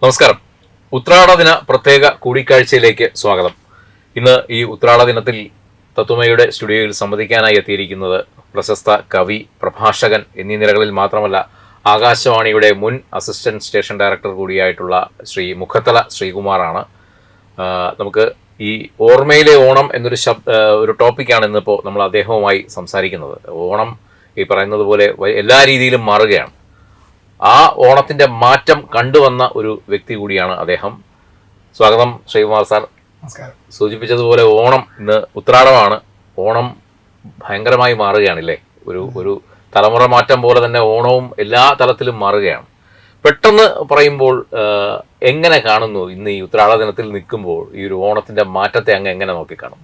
നമസ്കാരം. ഉത്രാട ദിന പ്രത്യേക കൂടിക്കാഴ്ചയിലേക്ക് സ്വാഗതം. ഇന്ന് ഈ ഉത്രാട ദിനത്തിൽ തത്വമയുടെ സ്റ്റുഡിയോയിൽ സംവദിക്കാനായി എത്തിയിരിക്കുന്നത് പ്രശസ്ത കവി, പ്രഭാഷകൻ എന്നീ നിലകളിൽ മാത്രമല്ല ആകാശവാണിയുടെ മുൻ അസിസ്റ്റന്റ് സ്റ്റേഷൻ ഡയറക്ടർ കൂടിയായിട്ടുള്ള ശ്രീ മുഖത്തല ശ്രീകുമാറാണ്. നമുക്ക് ഈ ഓർമ്മയിലെ ഓണം എന്നൊരു ഒരു ടോപ്പിക്കാണ് ഇന്നിപ്പോൾ നമ്മൾ അദ്ദേഹവുമായി സംസാരിക്കുന്നത്. ഓണം ഈ പറയുന്നത് പോലെ എല്ലാ രീതിയിലും മാറുകയാണ്. ആ ഓണത്തിൻ്റെ മാറ്റം കണ്ടുവന്ന ഒരു വ്യക്തി കൂടിയാണ് അദ്ദേഹം. സ്വാഗതം ശ്രീകുമാർ സാർ. നമസ്കാരം. സൂചിപ്പിച്ചതുപോലെ ഓണം ഇന്ന് ഉത്രാടമാണ്. ഓണം ഭയങ്കരമായി മാറുകയാണല്ലേ. ഒരു തലമുറ മാറ്റം പോലെ തന്നെ ഓണവും എല്ലാ തലത്തിലും മാറുകയാണ്. പെട്ടെന്ന് പറയുമ്പോൾ എങ്ങനെ കാണുന്നു ഇന്ന് ഈ ഉത്രാട ദിനത്തിൽ നിൽക്കുമ്പോൾ ഈ ഒരു ഓണത്തിൻ്റെ മാറ്റത്തെ അങ്ങ് എങ്ങനെ നോക്കിക്കാണും?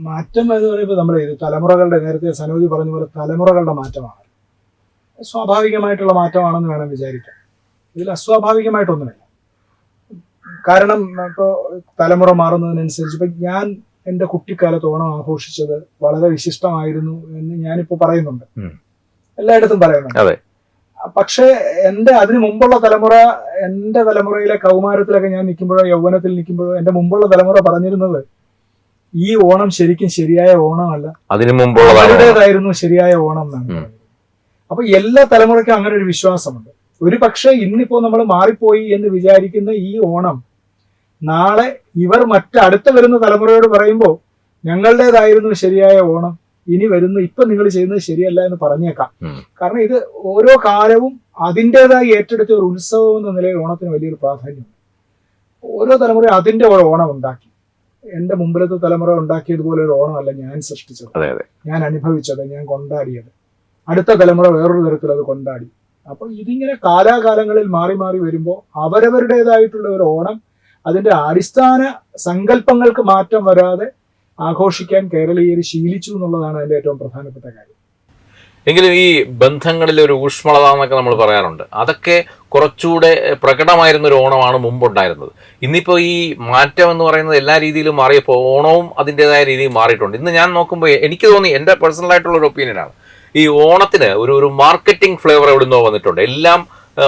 മാറ്റം എന്ന് പറയുമ്പോൾ നമ്മുടെ ഇത് തലമുറകളുടെ, നേരത്തെ സനോജ് പറഞ്ഞ പോലെ തലമുറകളുടെ മാറ്റമാണ്. സ്വാഭാവികമായിട്ടുള്ള മാറ്റമാണെന്ന് വേണം വിചാരിക്കാം. ഇതിൽ അസ്വാഭാവികമായിട്ടൊന്നുമില്ല. കാരണം ഇപ്പോൾ തലമുറ മാറുന്നതിനനുസരിച്ച് ഇപ്പം ഞാൻ എൻ്റെ കുട്ടിക്കാലത്ത് ഓണം ആഘോഷിച്ചത് വളരെ വിശിഷ്ടമായിരുന്നു എന്ന് ഞാനിപ്പോൾ പറയുന്നുണ്ട്, എല്ലായിടത്തും പറയുന്നുണ്ട്. പക്ഷേ അതിനു മുമ്പുള്ള തലമുറ, എൻ്റെ തലമുറയിലെ കൗമാരത്തിലൊക്കെ ഞാൻ നിൽക്കുമ്പോഴോ യൗവനത്തിൽ നിൽക്കുമ്പോഴോ എൻ്റെ മുമ്പുള്ള തലമുറ പറഞ്ഞിരുന്നത് ഈ ഓണം ശരിക്കും ശരിയായ ഓണമല്ല, അതിനു മുമ്പുള്ളതായിരുന്നു ശരിയായ ഓണം എന്നാണ്. അപ്പൊ എല്ലാ തലമുറയ്ക്കും അങ്ങനെ ഒരു വിശ്വാസമുണ്ട്. ഒരു പക്ഷേ ഇന്നിപ്പോ നമ്മൾ മാറിപ്പോയി എന്ന് വിചാരിക്കുന്ന ഈ ഓണം നാളെ ഇവർ അടുത്ത വരുന്ന തലമുറയോട് പറയുമ്പോൾ ഞങ്ങളുടേതായിരുന്നു ശരിയായ ഓണം, ഇനി ഇപ്പൊ നിങ്ങൾ ചെയ്യുന്നത് ശരിയല്ല എന്ന് പറഞ്ഞേക്കാം. കാരണം ഇത് ഓരോ കാലവും അതിൻ്റെതായി ഏറ്റെടുത്ത ഒരു ഉത്സവം എന്ന നിലയിൽ ഓണത്തിന് വലിയൊരു പ്രാധാന്യമുണ്ട്. ഓരോ തലമുറയും അതിൻ്റെ ഒരു ഓണം ഉണ്ടാക്കി. എന്റെ മുമ്പിലത്തെ തലമുറ ഉണ്ടാക്കിയതുപോലെ ഒരു ഓണമല്ല ഞാൻ സൃഷ്ടിച്ചത്, ഞാൻ അനുഭവിച്ചത്, ഞാൻ കൊണ്ടാടിയത്. അടുത്ത തലമുറ വേറൊരു തരത്തിൽ അത് കൊണ്ടാടി. അപ്പൊ ഇതിങ്ങനെ കാലാകാലങ്ങളിൽ മാറി മാറി വരുമ്പോൾ അവരവരുടേതായിട്ടുള്ള ഒരു ഓണം അതിന്റെ അടിസ്ഥാന സങ്കല്പങ്ങൾക്ക് മാറ്റം വരാതെ ആഘോഷിക്കാൻ കേരളീയർ ശീലിച്ചു എന്നുള്ളതാണ് അതിന്റെ ഏറ്റവും പ്രധാനപ്പെട്ട കാര്യം. എങ്കിലും ഈ ബന്ധങ്ങളിൽ ഒരു ഊഷ്മളത എന്നൊക്കെ നമ്മൾ പറയാറുണ്ട്. അതൊക്കെ കുറച്ചുകൂടെ പ്രകടമായിരുന്ന ഒരു ഓണമാണ് മുമ്പുണ്ടായിരുന്നത്. ഇന്നിപ്പോൾ ഈ മാറ്റം എന്ന് പറയുന്നത് എല്ലാ രീതിയിലും മാറിയപ്പോൾ ഓണവും അതിൻ്റെതായ രീതിയിൽ മാറിയിട്ടുണ്ട്. ഇന്ന് ഞാൻ നോക്കുമ്പോൾ എനിക്ക് തോന്നി, എൻ്റെ പേഴ്സണലായിട്ടുള്ള ഒരു ഒപ്പീനിയനാണ്, ഈ ഓണത്തിന് ഒരു മാർക്കറ്റിംഗ് ഫ്ലേവർ എവിടുന്നോ വന്നിട്ടുണ്ട്. എല്ലാം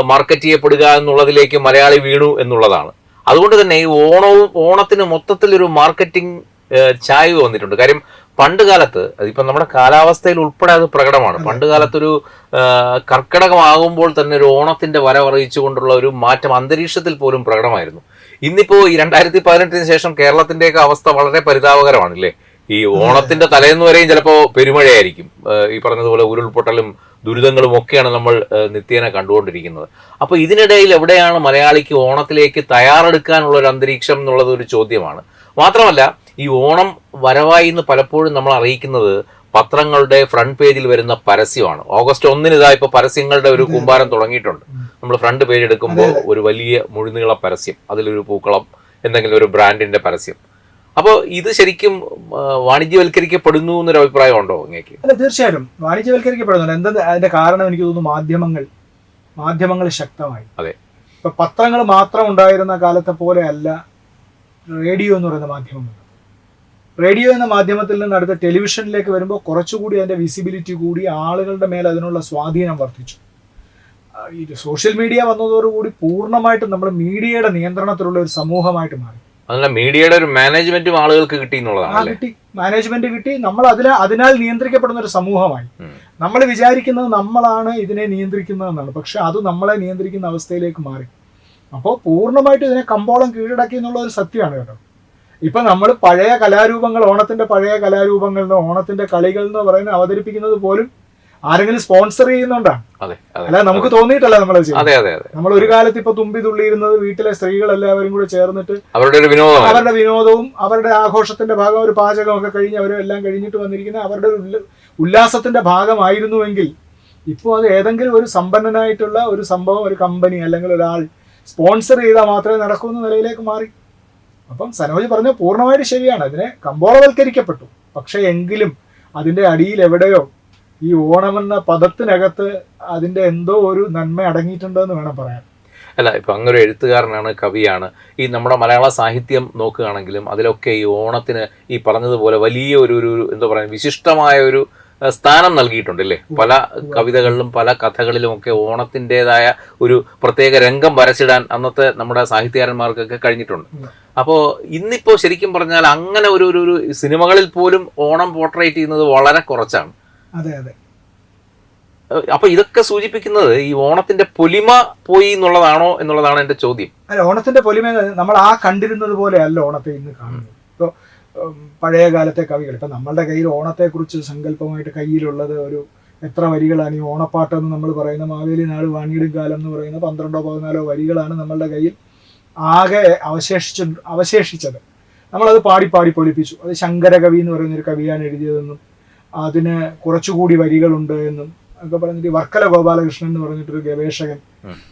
മാർക്കറ്റ് ചെയ്യപ്പെടുക എന്നുള്ളതിലേക്ക് മലയാളി വീണു എന്നുള്ളതാണ്. അതുകൊണ്ട് തന്നെ ഈ ഓണത്തിന് മൊത്തത്തിലൊരു മാർക്കറ്റിംഗ് ചായ്വ് വന്നിട്ടുണ്ട്. കാര്യം പണ്ട് കാലത്ത്, അതിപ്പം നമ്മുടെ കാലാവസ്ഥയിൽ ഉൾപ്പെടെ അത് പ്രകടമാണ്. പണ്ട് കാലത്തൊരു കർക്കിടകമാകുമ്പോൾ തന്നെ ഒരു ഓണത്തിന്റെ വരവറിയിച്ചുകൊണ്ടുള്ള ഒരു മാറ്റം അന്തരീക്ഷത്തിൽ പോലും പ്രകടമായിരുന്നു. ഇന്നിപ്പോൾ ഈ 2018 ശേഷം കേരളത്തിന്റെയൊക്കെ അവസ്ഥ വളരെ പരിതാപകരമാണല്ലേ. ഈ ഓണത്തിന്റെ തലേന്ന് വരെയും ചിലപ്പോൾ പെരുമഴയായിരിക്കും. ഈ പറഞ്ഞതുപോലെ ഉരുൾപൊട്ടലും ദുരിതങ്ങളും ഒക്കെയാണ് നമ്മൾ നിത്യേന കണ്ടുകൊണ്ടിരിക്കുന്നത്. അപ്പോൾ ഇതിനിടയിൽ എവിടെയാണ് മലയാളിക്ക് ഓണത്തിലേക്ക് തയ്യാറെടുക്കാനുള്ള ഒരു അന്തരീക്ഷം എന്നുള്ളത് ഒരു ചോദ്യമാണ്. മാത്രമല്ല, ഈ ഓണം വരവായി എന്ന് പലപ്പോഴും നമ്മൾ അറിയിക്കുന്നത് പത്രങ്ങളുടെ ഫ്രണ്ട് പേജിൽ വരുന്ന പരസ്യമാണ്. ഓഗസ്റ്റ് 1 ഇതാ ഇപ്പോൾ പരസ്യങ്ങളുടെ ഒരു കൂമ്പാരം തുടങ്ങിയിട്ടുണ്ട്. നമ്മൾ ഫ്രണ്ട് പേജ് എടുക്കുമ്പോൾ ഒരു വലിയ മുഴുനീള പരസ്യം, അതിലൊരു പൂക്കളം, എന്തെങ്കിലും ഒരു ബ്രാൻഡിന്റെ പരസ്യം. അപ്പോൾ ഇത് ശരിക്കും വാണിജ്യവൽക്കരിക്കപ്പെടുന്നു എന്നൊരു അഭിപ്രായം ഉണ്ടോ അങ്ങേക്ക്? അല്ല, തീർച്ചയായിട്ടും വാണിജ്യവൽക്കരിക്കപ്പെടുന്നുണ്ട്. എന്താ അതിന്റെ കാരണം? എനിക്ക് തോന്നുന്നു മാധ്യമങ്ങൾ ശക്തമായി. അതെ. ഇപ്പൊ പത്രങ്ങൾ മാത്രം ഉണ്ടായിരുന്ന കാലത്തെ പോലെ അല്ല റേഡിയോ എന്ന് പറയുന്ന മാധ്യമങ്ങൾ. റേഡിയോ എന്ന മാധ്യമത്തിൽ നിന്ന് അടുത്ത ടെലിവിഷനിലേക്ക് വരുമ്പോൾ കുറച്ചുകൂടി അതിന്റെ വിസിബിലിറ്റി കൂടി, ആളുകളുടെ മേൽ അതിനുള്ള സ്വാധീനം വർദ്ധിച്ചു. ഈ സോഷ്യൽ മീഡിയ വന്നതോടുകൂടി പൂർണ്ണമായിട്ടും നമ്മൾ മീഡിയയുടെ നിയന്ത്രണത്തിലുള്ള ഒരു സമൂഹമായിട്ട് മാറി. അതല്ല, മീഡിയയുടെ ഒരു മാനേജ്മെന്റും ആളുകൾക്ക് കിട്ടി എന്നുള്ളതാണ്. മാനേജ്മെന്റ് കിട്ടി. നമ്മൾ അതിനാൽ നിയന്ത്രിക്കപ്പെടുന്ന ഒരു സമൂഹമായി. നമ്മൾ വിചാരിക്കുന്നത് നമ്മളാണ് ഇതിനെ നിയന്ത്രിക്കുന്നതെന്നാണ്. പക്ഷെ അത് നമ്മളെ നിയന്ത്രിക്കുന്ന അവസ്ഥയിലേക്ക് മാറി. അപ്പോൾ പൂർണ്ണമായിട്ടും ഇതിനെ കമ്പോളം കീഴടക്കി എന്നുള്ള ഒരു സത്യമാണ് കേട്ടോ. ഇപ്പൊ നമ്മൾ പഴയ കലാരൂപങ്ങൾ, ഓണത്തിന്റെ പഴയ കലാരൂപങ്ങൾ, ഓണത്തിന്റെ കളികൾ എന്ന് പറയുന്നത് അവതരിപ്പിക്കുന്നത് പോലും ആരെങ്കിലും സ്പോൺസർ ചെയ്യുന്നുണ്ടാണ്. അല്ല, നമുക്ക് തോന്നിയിട്ടല്ല നമ്മൾ നമ്മൾ ഒരു കാലത്ത് ഇപ്പൊ തുമ്പി തുള്ളിയിരുന്നത് വീട്ടിലെ സ്ത്രീകൾ എല്ലാവരും കൂടെ ചേർന്നിട്ട് അവരുടെ വിനോദവും അവരുടെ ആഘോഷത്തിന്റെ ഭാഗം, ഒരു പാചകമൊക്കെ കഴിഞ്ഞ് അവരെല്ലാം കഴിഞ്ഞിട്ട് വന്നിരിക്കുന്ന അവരുടെ ഉല്ലാസത്തിന്റെ ഭാഗമായിരുന്നുവെങ്കിൽ ഇപ്പോൾ അത് ഏതെങ്കിലും ഒരു സമ്പന്നനായിട്ടുള്ള ഒരു സംഭവം, ഒരു കമ്പനി അല്ലെങ്കിൽ ഒരാൾ സ്പോൺസർ ചെയ്താൽ മാത്രമേ നടക്കൂ എന്ന നിലയിലേക്ക് മാറി. അപ്പം സനോജ് പറഞ്ഞ പൂർണ്ണമായിട്ട് ശരിയാണ്. അതിനെ കമ്പോളവൽക്കരിക്കപ്പെട്ടു. പക്ഷെ എങ്കിലും അതിന്റെ അടിയിൽ എവിടെയോ ഈ ഓണമെന്ന പദത്തിനകത്ത് അതിന്റെ എന്തോ ഒരു നന്മ അടങ്ങിയിട്ടുണ്ടെന്ന് വേണം പറയാൻ. അല്ല, ഇപ്പം അങ്ങൊരു എഴുത്തുകാരനാണ്, കവിയാണ്. ഈ നമ്മുടെ മലയാള സാഹിത്യം നോക്കുകയാണെങ്കിലും അതിലൊക്കെ ഈ ഓണത്തിന് ഈ പറഞ്ഞതുപോലെ വലിയ ഒരു എന്താ പറയുക, വിശിഷ്ടമായ ഒരു സ്ഥാനം നൽകിയിട്ടുണ്ട് അല്ലേ? പല കവിതകളിലും പല കഥകളിലും ഒക്കെ ഓണത്തിൻ്റെതായ ഒരു പ്രത്യേക രംഗം വരച്ചിടാൻ അന്നത്തെ നമ്മുടെ സാഹിത്യകാരന്മാർക്കൊക്കെ കഴിഞ്ഞിട്ടുണ്ട്. അപ്പോൾ ഇന്നിപ്പോൾ ശരിക്കും പറഞ്ഞാൽ അങ്ങനെ ഒരു സിനിമകളിൽ പോലും ഓണം പോർട്രേറ്റ് ചെയ്യുന്നത് വളരെ കുറച്ചാണ്. അതെ അതെ. അപ്പൊ ഇതൊക്കെ സൂചിപ്പിക്കുന്നത് ഈ ഓണത്തിന്റെ പൊലിമ പോയി എന്നുള്ളതാണോ എന്നുള്ളതാണ് എന്റെ ചോദ്യം. അല്ല, ഓണത്തിന്റെ പൊലിമ നമ്മൾ ആ കണ്ടിരുന്നത് പോലെ അല്ല ഓണത്തെ ഇന്ന് കാണുന്നത്. ഇപ്പോൾ പഴയ കാലത്തെ കവികൾ, ഇപ്പൊ നമ്മളുടെ കയ്യിൽ ഓണത്തെക്കുറിച്ച് സങ്കല്പമായിട്ട് കയ്യിലുള്ളത് ഒരു എത്ര വരികളാണ്? ഈ ഓണപ്പാട്ട് എന്ന് നമ്മൾ പറയുന്ന മാവേലി നാട് വാണിയിടും കാലം എന്ന് പറയുന്ന 12-14 വരികളാണ് നമ്മളുടെ കയ്യിൽ ആകെ അവശേഷിച്ചത്. നമ്മളത് പാടി പാടി പൊലിപ്പിച്ചു. അത് ശങ്കരകവി എന്ന് പറയുന്നൊരു കവിയാണ് എഴുതിയതെന്നും അതിന് കുറച്ചുകൂടി വരികളുണ്ട് എന്നും ഒക്കെ പറഞ്ഞിട്ട് വർക്കല ഗോപാലകൃഷ്ണൻ എന്ന് പറഞ്ഞിട്ടൊരു ഗവേഷകൻ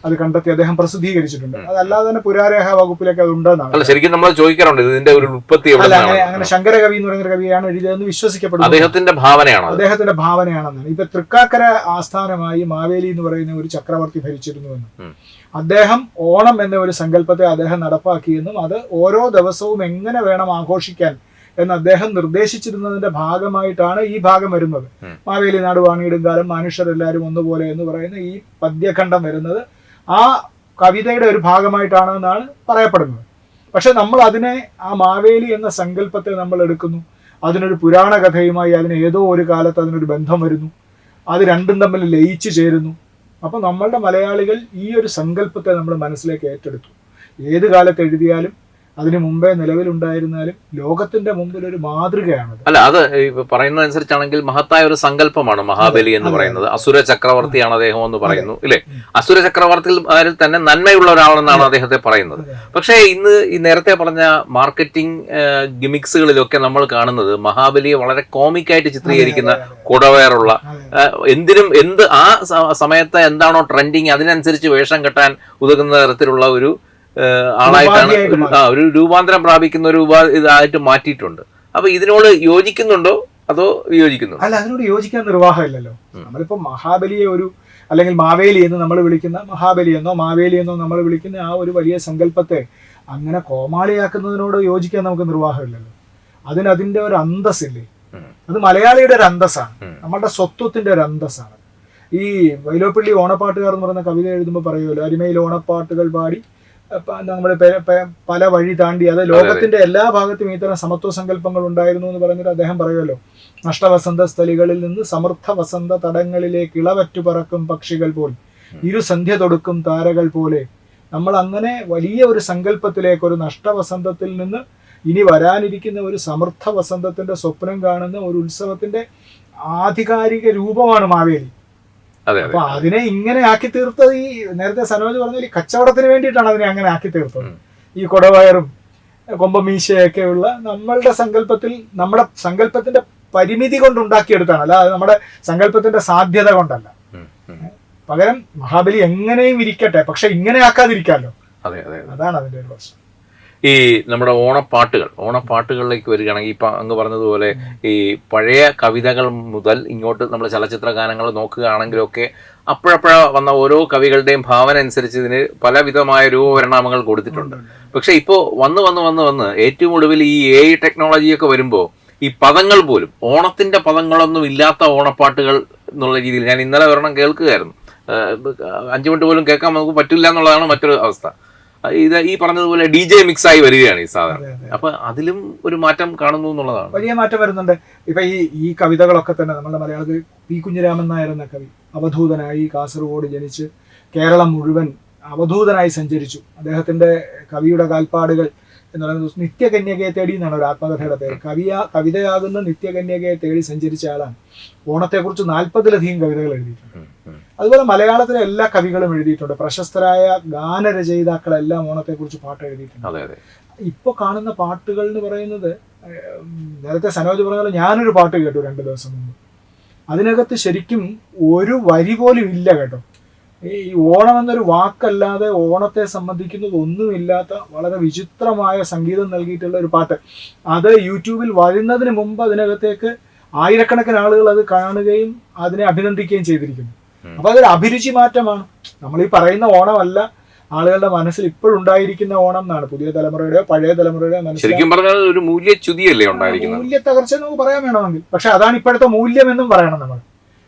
അത് കണ്ടെത്തി അദ്ദേഹം പ്രസിദ്ധീകരിച്ചിട്ടുണ്ട്. അതല്ലാതെ തന്നെ പുരാരേഖ വകുപ്പിലൊക്കെ അത് ഉണ്ടെന്നാണ്. ശരിക്കും നമ്മൾ ചോദിക്കാറുണ്ട് ഇതിന്റെ ഒരു ഉൽപ്പത്തി. അങ്ങനെ ശങ്കരകവി എന്ന് പറയുന്ന കവിയാണ് എഴുതിയതെന്ന് വിശ്വസിക്കപ്പെടുന്നു. അദ്ദേഹത്തിന്റെ ഭാവനയാണെന്നാണ്. ഇപ്പൊ തൃക്കാക്കര ആസ്ഥാനമായി മാവേലി എന്ന് പറയുന്ന ഒരു ചക്രവർത്തി ഭരിച്ചിരുന്നുവെന്നും അദ്ദേഹം ഓണം എന്ന ഒരു സങ്കല്പത്തെ അദ്ദേഹം നടപ്പാക്കിയെന്നും അത് ഓരോ ദിവസവും എങ്ങനെ വേണം ആഘോഷിക്കാൻ എന്ന് അദ്ദേഹം നിർദ്ദേശിച്ചിരുന്നതിന്റെ ഭാഗമായിട്ടാണ് ഈ ഭാഗം വരുന്നത്. മാവേലി നാട് വാണിയിടും കാലം, മനുഷ്യരെല്ലാവരും ഒന്നുപോലെ എന്ന് പറയുന്ന ഈ പദ്യഖണ്ഡം വരുന്നത് ആ കവിതയുടെ ഒരു ഭാഗമായിട്ടാണ് എന്നാണ് പറയപ്പെടുന്നത്. പക്ഷെ നമ്മൾ അതിനെ, ആ മാവേലി എന്ന സങ്കല്പത്തെ നമ്മൾ എടുക്കുന്നു, അതിനൊരു പുരാണ കഥയുമായി അതിന് ഏതോ ഒരു കാലത്ത് അതിനൊരു ബന്ധം വരുന്നു, അത് രണ്ടും തമ്മിൽ ലയിച്ചു ചേരുന്നു. അപ്പൊ നമ്മളുടെ മലയാളികൾ ഈ ഒരു സങ്കല്പത്തെ നമ്മൾ മനസ്സിലേക്ക് ഏറ്റെടുത്തു. ഏത് കാലത്ത് എഴുതിയാലും അതിനു മുമ്പേ നിലവിലുണ്ടായിരുന്നാലും ലോകത്തിന്റെ മുമ്പിൽ ഒരു മാതൃകയാണ്. അല്ല, അത് പറയുന്നതനുസരിച്ചാണെങ്കിൽ മഹത്തായ ഒരു സങ്കല്പമാണ് മഹാബലി എന്ന് പറയുന്നത്. അസുര ചക്രവർത്തിയാണ് അദ്ദേഹം എന്ന് പറയുന്നു ഇല്ലേ? അസുര ചക്രവർത്തിയിൽ തന്നെ നന്മയുള്ള ഒരാളെന്നാണ് അദ്ദേഹത്തെ പറയുന്നത്. പക്ഷേ ഇന്ന് ഈ നേരത്തെ പറഞ്ഞ മാർക്കറ്റിംഗ് ഗിമിക്സുകളിലൊക്കെ നമ്മൾ കാണുന്നത് മഹാബലിയെ വളരെ കോമിക്കായിട്ട് ചിത്രീകരിക്കുന്ന, കുടവയറുള്ള, എന്ത് ആ സമയത്ത് എന്താണോ ട്രെൻഡിങ് അതിനനുസരിച്ച് വേഷം കെട്ടാൻ ഉതകുന്ന തരത്തിലുള്ള ഒരു ആളായിട്ടാണ്, ഒരു രൂപാന്തരം പ്രാപിക്കുന്ന ഒരു ഇതായിട്ട് മാറ്റിയിട്ടുണ്ട്. അപ്പൊ ഇതിനോട് യോജിക്കുന്നുണ്ടോ അതോ വിയോജിക്കുന്നുണ്ടോ? അല്ല, അതിനോട് യോജിക്കാൻ നിർവാഹമില്ലല്ലോ. നമ്മളിപ്പോ മഹാബലിയെ അല്ലെങ്കിൽ മാവേലി എന്ന് നമ്മൾ വിളിക്കുന്ന, മഹാബലി എന്നോ മാവേലി എന്നോ നമ്മൾ വിളിക്കുന്ന ആ ഒരു വലിയ സങ്കല്പത്തെ അങ്ങനെ കോമാളിയാക്കുന്നതിനോട് യോജിക്കാൻ നമുക്ക് നിർവാഹമില്ലല്ലോ. അതിന്റെ ഒരു അന്തസ്സില്ലേ? അത് മലയാളിയുടെ ഒരു അന്തസ്സാണ്, നമ്മളുടെ സ്വത്വത്തിന്റെ ഒരു അന്തസ്സാണ്. ഈ വൈലോപ്പിള്ളി ഓണപ്പാട്ടുകാർ എന്ന് പറയുന്ന കവിത എഴുതുമ്പോൾ പറയുമല്ലോ, അരിമയിൽ ഓണപ്പാട്ടുകൾ പാടി നമ്മൾ പല വഴി താണ്ടി, അത് ലോകത്തിന്റെ എല്ലാ ഭാഗത്തും ഇത്തരം സമത്വ സങ്കല്പങ്ങൾ ഉണ്ടായിരുന്നു എന്ന് പറഞ്ഞിട്ട് അദ്ദേഹം പറയുമല്ലോ. നഷ്ടവസന്ത സ്ഥലികളിൽ നിന്ന് സമർത്ഥ വസന്ത തടങ്ങളിലേക്ക് ഇളവറ്റു പറക്കും പക്ഷികൾ പോൽ ഇരുസന്ധ്യ തൊടുക്കും താരകൾ പോലെ. നമ്മൾ അങ്ങനെ വലിയ ഒരു സങ്കല്പത്തിലേക്ക്, ഒരു നഷ്ടവസന്തത്തിൽ നിന്ന് ഇനി വരാനിരിക്കുന്ന ഒരു സമർത്ഥ വസന്തത്തിന്റെ സ്വപ്നം കാണുന്ന ഒരു ഉത്സവത്തിന്റെ ആധികാരിക രൂപമാണ് മാവേലി. അപ്പൊ അതിനെ ഇങ്ങനെ ആക്കി തീർത്തത്, ഈ നേരത്തെ സനോജ് പറഞ്ഞ ഈ കച്ചവടത്തിന് വേണ്ടിയിട്ടാണ് അതിനെ അങ്ങനെ ആക്കി തീർത്തത്. ഈ കൊടവയറും കൊമ്പമീശയൊക്കെയുള്ള നമ്മളുടെ സങ്കല്പത്തിൽ, നമ്മുടെ സങ്കല്പത്തിന്റെ പരിമിതി കൊണ്ട് ഉണ്ടാക്കിയെടുത്താണ്, അല്ല നമ്മുടെ സങ്കല്പത്തിന്റെ സാധ്യത കൊണ്ടല്ല. പകരം മഹാബലി എങ്ങനെയും ഇരിക്കട്ടെ, പക്ഷെ ഇങ്ങനെ ആക്കാതിരിക്കാമല്ലോ. അതാണ് അതിന്റെ ഒരു പ്രശ്നം. ഈ നമ്മുടെ ഓണപ്പാട്ടുകളിലേക്ക് വരികയാണെങ്കിൽ ഇപ്പം അങ്ങ് പറഞ്ഞതുപോലെ ഈ പഴയ കവിതകൾ മുതൽ ഇങ്ങോട്ട് നമ്മൾ ചലച്ചിത്ര ഗാനങ്ങൾ നോക്കുകയാണെങ്കിലൊക്കെ അപ്പോഴപ്പോഴ വന്ന ഓരോ കവികളുടെയും ഭാവന അനുസരിച്ച് ഇതിന് പലവിധമായ രൂപപരിണാമങ്ങൾ കൊടുത്തിട്ടുണ്ട്. പക്ഷെ ഇപ്പോൾ വന്ന് ഏറ്റവും ഒടുവിൽ ഈ AI ടെക്നോളജിയൊക്കെ വരുമ്പോൾ ഈ പദങ്ങൾ പോലും, ഓണത്തിന്റെ പദങ്ങളൊന്നും ഇല്ലാത്ത ഓണപ്പാട്ടുകൾ എന്നുള്ള രീതിയിൽ, ഞാൻ ഇന്നലെ ഒരെണ്ണം കേൾക്കുകയായിരുന്നു, 5 മിനിറ്റ് പോലും കേൾക്കാൻ നമുക്ക് പറ്റില്ല എന്നുള്ളതാണ് മറ്റൊരു അവസ്ഥ. ഇത് ഈ പറഞ്ഞതുപോലെ DJ മിക്സായി വരികയാണ് ഈ സാധനം. അപ്പൊ അതിലും ഒരു മാറ്റം കാണുന്നു എന്നുള്ളതാണ്. വലിയ മാറ്റം വരുന്നുണ്ട്. ഇപ്പൊ ഈ കവിതകളൊക്കെ തന്നെ നമ്മുടെ മലയാളത്തിൽ പി കുഞ്ഞിരാമൻ നായർ എന്ന കവി അവധൂതനായി കാസർഗോഡ് ജനിച്ച് കേരളം മുഴുവൻ അവധൂതനായി സഞ്ചരിച്ചു. അദ്ദേഹത്തിന്റെ കവിയുടെ കാൽപ്പാടുകൾ എന്ന് പറയുന്നത് നിത്യകന്യകയെ തേടി എന്നാണ് ഒരു ആത്മകഥയുടെ പേര്. കവിതയാകുന്ന നിത്യകന്യകയെ തേടി സഞ്ചരിച്ച ആളാണ്. ഓണത്തെക്കുറിച്ച് 40-ലധികം കവിതകൾ എഴുതിയിട്ടുണ്ട്. അതുപോലെ മലയാളത്തിലെ എല്ലാ കവികളും എഴുതിയിട്ടുണ്ട്. പ്രശസ്തരായ ഗാനരചയിതാക്കളെല്ലാം ഓണത്തെക്കുറിച്ച് പാട്ട് എഴുതിയിട്ടുണ്ട്. ഇപ്പൊ കാണുന്ന പാട്ടുകൾ എന്ന് പറയുന്നത്, നേരത്തെ സനോജ് പറഞ്ഞ പോലെ ഞാനൊരു പാട്ട് കേട്ടു 2 ദിവസം മുമ്പ്. അതിനകത്ത് ശരിക്കും ഒരു വരി പോലും ഇല്ല കേട്ടോ. ഈ ഓണം എന്നൊരു വാക്കല്ലാതെ ഓണത്തെ സംബന്ധിക്കുന്നത് ഒന്നുമില്ലാത്ത വളരെ വിചിത്രമായ സംഗീതം നൽകിയിട്ടുള്ള ഒരു പാട്ട്. അത് യൂട്യൂബിൽ വരുന്നതിന് മുമ്പ് അതിനകത്തേക്ക് ആയിരക്കണക്കിന് ആളുകൾ അത് കാണുകയും അതിനെ അഭിനന്ദിക്കുകയും ചെയ്തിരിക്കുന്നു. അപ്പൊ അതൊരു അഭിരുചി മാറ്റമാണ്. നമ്മൾ ഈ പറയുന്ന ഓണമല്ല ആളുകളുടെ മനസ്സിൽ ഇപ്പോഴുണ്ടായിരിക്കുന്ന ഓണം എന്നാണ്. പുതിയ തലമുറയുടെയോ പഴയ തലമുറയുടെയോ മനസ്സിൽ ശരിക്കും പറഞ്ഞാൽ ഒരു മൂല്യച്യുതിയല്ലേ ഉണ്ടായിരിക്കുന്നത്. മൂല്യ തകർച്ച നമുക്ക് പറയാൻ വേണമെങ്കിൽ, പക്ഷെ അതാണ് ഇപ്പോഴത്തെ മൂല്യം എന്നും പറയണം നമ്മൾ.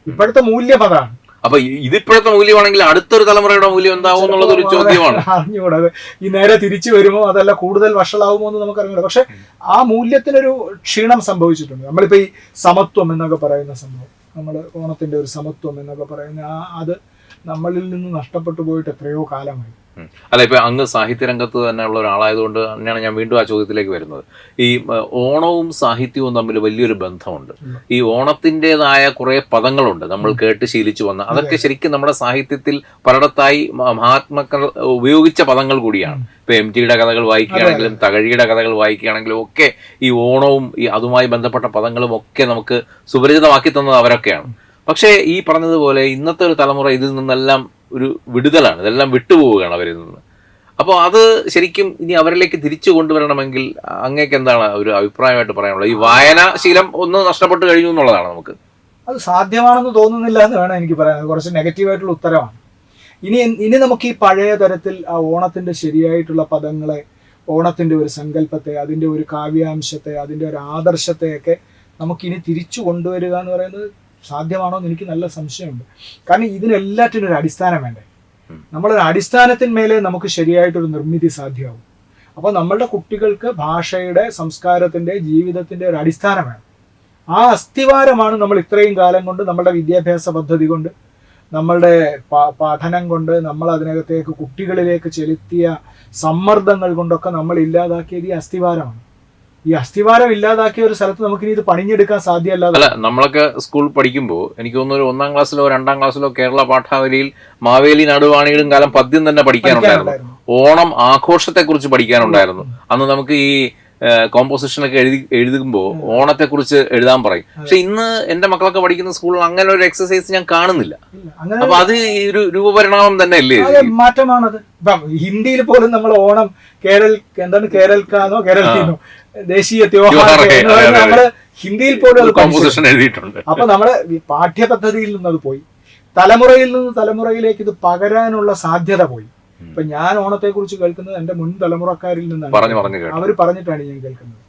ഇപ്പോഴത്തെ മൂല്യം അതാണ്. അപ്പൊ ഇതിപ്പോഴത്തെ മൂല്യമാണെങ്കിൽ അടുത്തൊരു തലമുറയുടെ മൂല്യം എന്താവും എന്നുള്ളത് ഒരു ചോദ്യമാണ്. അറിഞ്ഞുകൂടാ, അത് ഈ നേരെ തിരിച്ചു വരുമോ അതല്ല കൂടുതൽ വഷളാവുമോ എന്ന് നമുക്ക് അറിഞ്ഞൂടാ. പക്ഷെ ആ മൂല്യത്തിനൊരു ക്ഷീണം സംഭവിച്ചിട്ടുണ്ട്. നമ്മളിപ്പോ ഈ സമത്വം എന്നൊക്കെ പറയുന്ന സംഭവം, നമ്മൾ ഓണത്തിന്റെ ഒരു സമത്വം എന്നൊക്കെ പറയുന്ന അത് നമ്മളിൽ നിന്ന് നഷ്ടപ്പെട്ടു പോയിട്ട് എത്രയോ കാലമായി. അല്ല, ഇപ്പൊ അങ്ങ് സാഹിത്യരംഗത്ത് തന്നെ ഉള്ള ഒരാളായതുകൊണ്ട് തന്നെയാണ് ഞാൻ വീണ്ടും ആ ചോദ്യത്തിലേക്ക് വരുന്നത്. ഈ ഓണവും സാഹിത്യവും തമ്മിൽ വലിയൊരു ബന്ധമുണ്ട്. ഈ ഓണത്തിൻ്റെതായ കുറെ പദങ്ങളുണ്ട് നമ്മൾ കേട്ട് ശീലിച്ചു വന്ന, അതൊക്കെ ശരിക്കും നമ്മുടെ സാഹിത്യത്തിൽ പലയിടത്തായി മഹാത്മാക്കൾ ഉപയോഗിച്ച പദങ്ങൾ കൂടിയാണ്. ഇപ്പൊ എം ടിയുടെ കഥകൾ വായിക്കുകയാണെങ്കിലും തകഴിയുടെ കഥകൾ വായിക്കുകയാണെങ്കിലും ഒക്കെ ഈ ഓണവും ഈ അതുമായി ബന്ധപ്പെട്ട പദങ്ങളും ഒക്കെ നമുക്ക് സുപരിചിതമാക്കി തന്നത് അവരൊക്കെയാണ്. പക്ഷേ ഈ പറഞ്ഞതുപോലെ ഇന്നത്തെ ഒരു തലമുറ ഇതിൽ നിന്നെല്ലാം ഒരു വിടുതലാണ്, ഇതെല്ലാം വിട്ടുപോവുകയാണ് അവരിൽ നിന്ന്. അപ്പോൾ അത് ശരിക്കും ഇനി അവരിലേക്ക് തിരിച്ചു കൊണ്ടുവരണമെങ്കിൽ അങ്ങേക്ക് എന്താണ് ഒരു അഭിപ്രായമായിട്ട് പറയാനുള്ളത്? ഈ വായനാശീലം ഒന്ന് നഷ്ടപ്പെട്ടു കഴിഞ്ഞു എന്നുള്ളതാണ് നമുക്ക്. അത് സാധ്യമാണെന്ന് തോന്നുന്നില്ല എന്ന് വേണം എനിക്ക് പറയാൻ. കുറച്ച് നെഗറ്റീവായിട്ടുള്ള ഉത്തരമാണ്. ഇനി നമുക്ക് ഈ പഴയ തരത്തിൽ ആ ഓണത്തിന്റെ ശരിയായിട്ടുള്ള പദങ്ങളെ, ഓണത്തിന്റെ ഒരു സങ്കല്പത്തെ, അതിന്റെ ഒരു കാവ്യാംശത്തെ, അതിന്റെ ഒരു ആദർശത്തെയൊക്കെ നമുക്കിനി തിരിച്ചു കൊണ്ടുവരിക എന്ന് പറയുന്നത് സാധ്യമാണോ എന്ന് എനിക്ക് നല്ല സംശയമുണ്ട്. കാരണം ഇതിനെല്ലാറ്റിനും ഒരു അടിസ്ഥാനം വേണ്ടേ. നമ്മളൊരു അടിസ്ഥാനത്തിന്മേലെ നമുക്ക് ശരിയായിട്ടൊരു നിർമ്മിതി സാധ്യമാവും. അപ്പോൾ നമ്മളുടെ കുട്ടികൾക്ക് ഭാഷയുടെ, സംസ്കാരത്തിന്റെ, ജീവിതത്തിന്റെ ഒരു അടിസ്ഥാനം വേണം. ആ അസ്ഥിവാരമാണ് നമ്മൾ ഇത്രയും കാലം കൊണ്ട് നമ്മളുടെ വിദ്യാഭ്യാസ പദ്ധതി കൊണ്ട്, നമ്മളുടെ പഠനം കൊണ്ട്, നമ്മൾ അതിനകത്തേക്ക് കുട്ടികളിലേക്ക് ചെലുത്തിയ സമ്മർദ്ദങ്ങൾ കൊണ്ടൊക്കെ നമ്മൾ ഇല്ലാതാക്കിയത് ഈ അസ്ഥിവാരമാണ്. ഈ അസ്ഥിവാരം ഇല്ലാതാക്കിയ ഒരു സ്ഥലത്ത് നമുക്കിനി ഇത് പണിഞ്ഞെടുക്കാൻ സാധ്യമല്ല. അല്ല, നമ്മളൊക്കെ സ്കൂൾ പഠിക്കുമ്പോൾ എനിക്ക് തോന്നുന്നു ഒരു 1ാം ക്ലാസ്സിലോ 2ാം ക്ലാസ്സിലോ കേരള പാഠാവലിയിൽ മാവേലി നടുവാണികളും കാലം പദ്യം തന്നെ പഠിക്കാനുണ്ടായിരുന്നു. ഓണം ആഘോഷത്തെക്കുറിച്ച് പഠിക്കാനുണ്ടായിരുന്നു. അന്ന് നമുക്ക് ഈ കോമ്പോസിഷനൊക്കെ എഴുതുമ്പോൾ ഓണത്തെക്കുറിച്ച് എഴുതാൻ പറയും. പക്ഷെ ഇന്ന് എന്റെ മക്കളൊക്കെ പഠിക്കുന്ന സ്കൂളിൽ അങ്ങനെ ഒരു എക്സസൈസ് ഞാൻ കാണുന്നില്ല. അപ്പൊ അത് ഒരു രൂപപരിണാമം തന്നെ അല്ലേ, മാറ്റമാണത്. ഇപ്പം ഹിന്ദിയിൽ പോലും നമ്മൾ ഓണം കേരൾക്കാന്നോ കേരളത്തിനോ ദേശീയ ത്യോഹാർ നമ്മള് ഹിന്ദിയിൽ പോലും അത് കോമ്പോസിഷൻ എഴുതിയിട്ടുണ്ട്. അപ്പൊ നമ്മുടെ പാഠ്യപദ്ധതിയിൽ നിന്ന് അത് പോയി, തലമുറയിൽ നിന്ന് തലമുറയിലേക്ക് ഇത് പകരാനുള്ള സാധ്യത പോയി. ഇപ്പൊ ഞാൻ ഓണത്തെ കുറിച്ച് കേൾക്കുന്നത് എന്റെ മുൻ തലമുറക്കാരിൽ നിന്നാണ്, അവർ പറഞ്ഞിട്ടാണ് ഞാൻ കേൾക്കുന്നത്.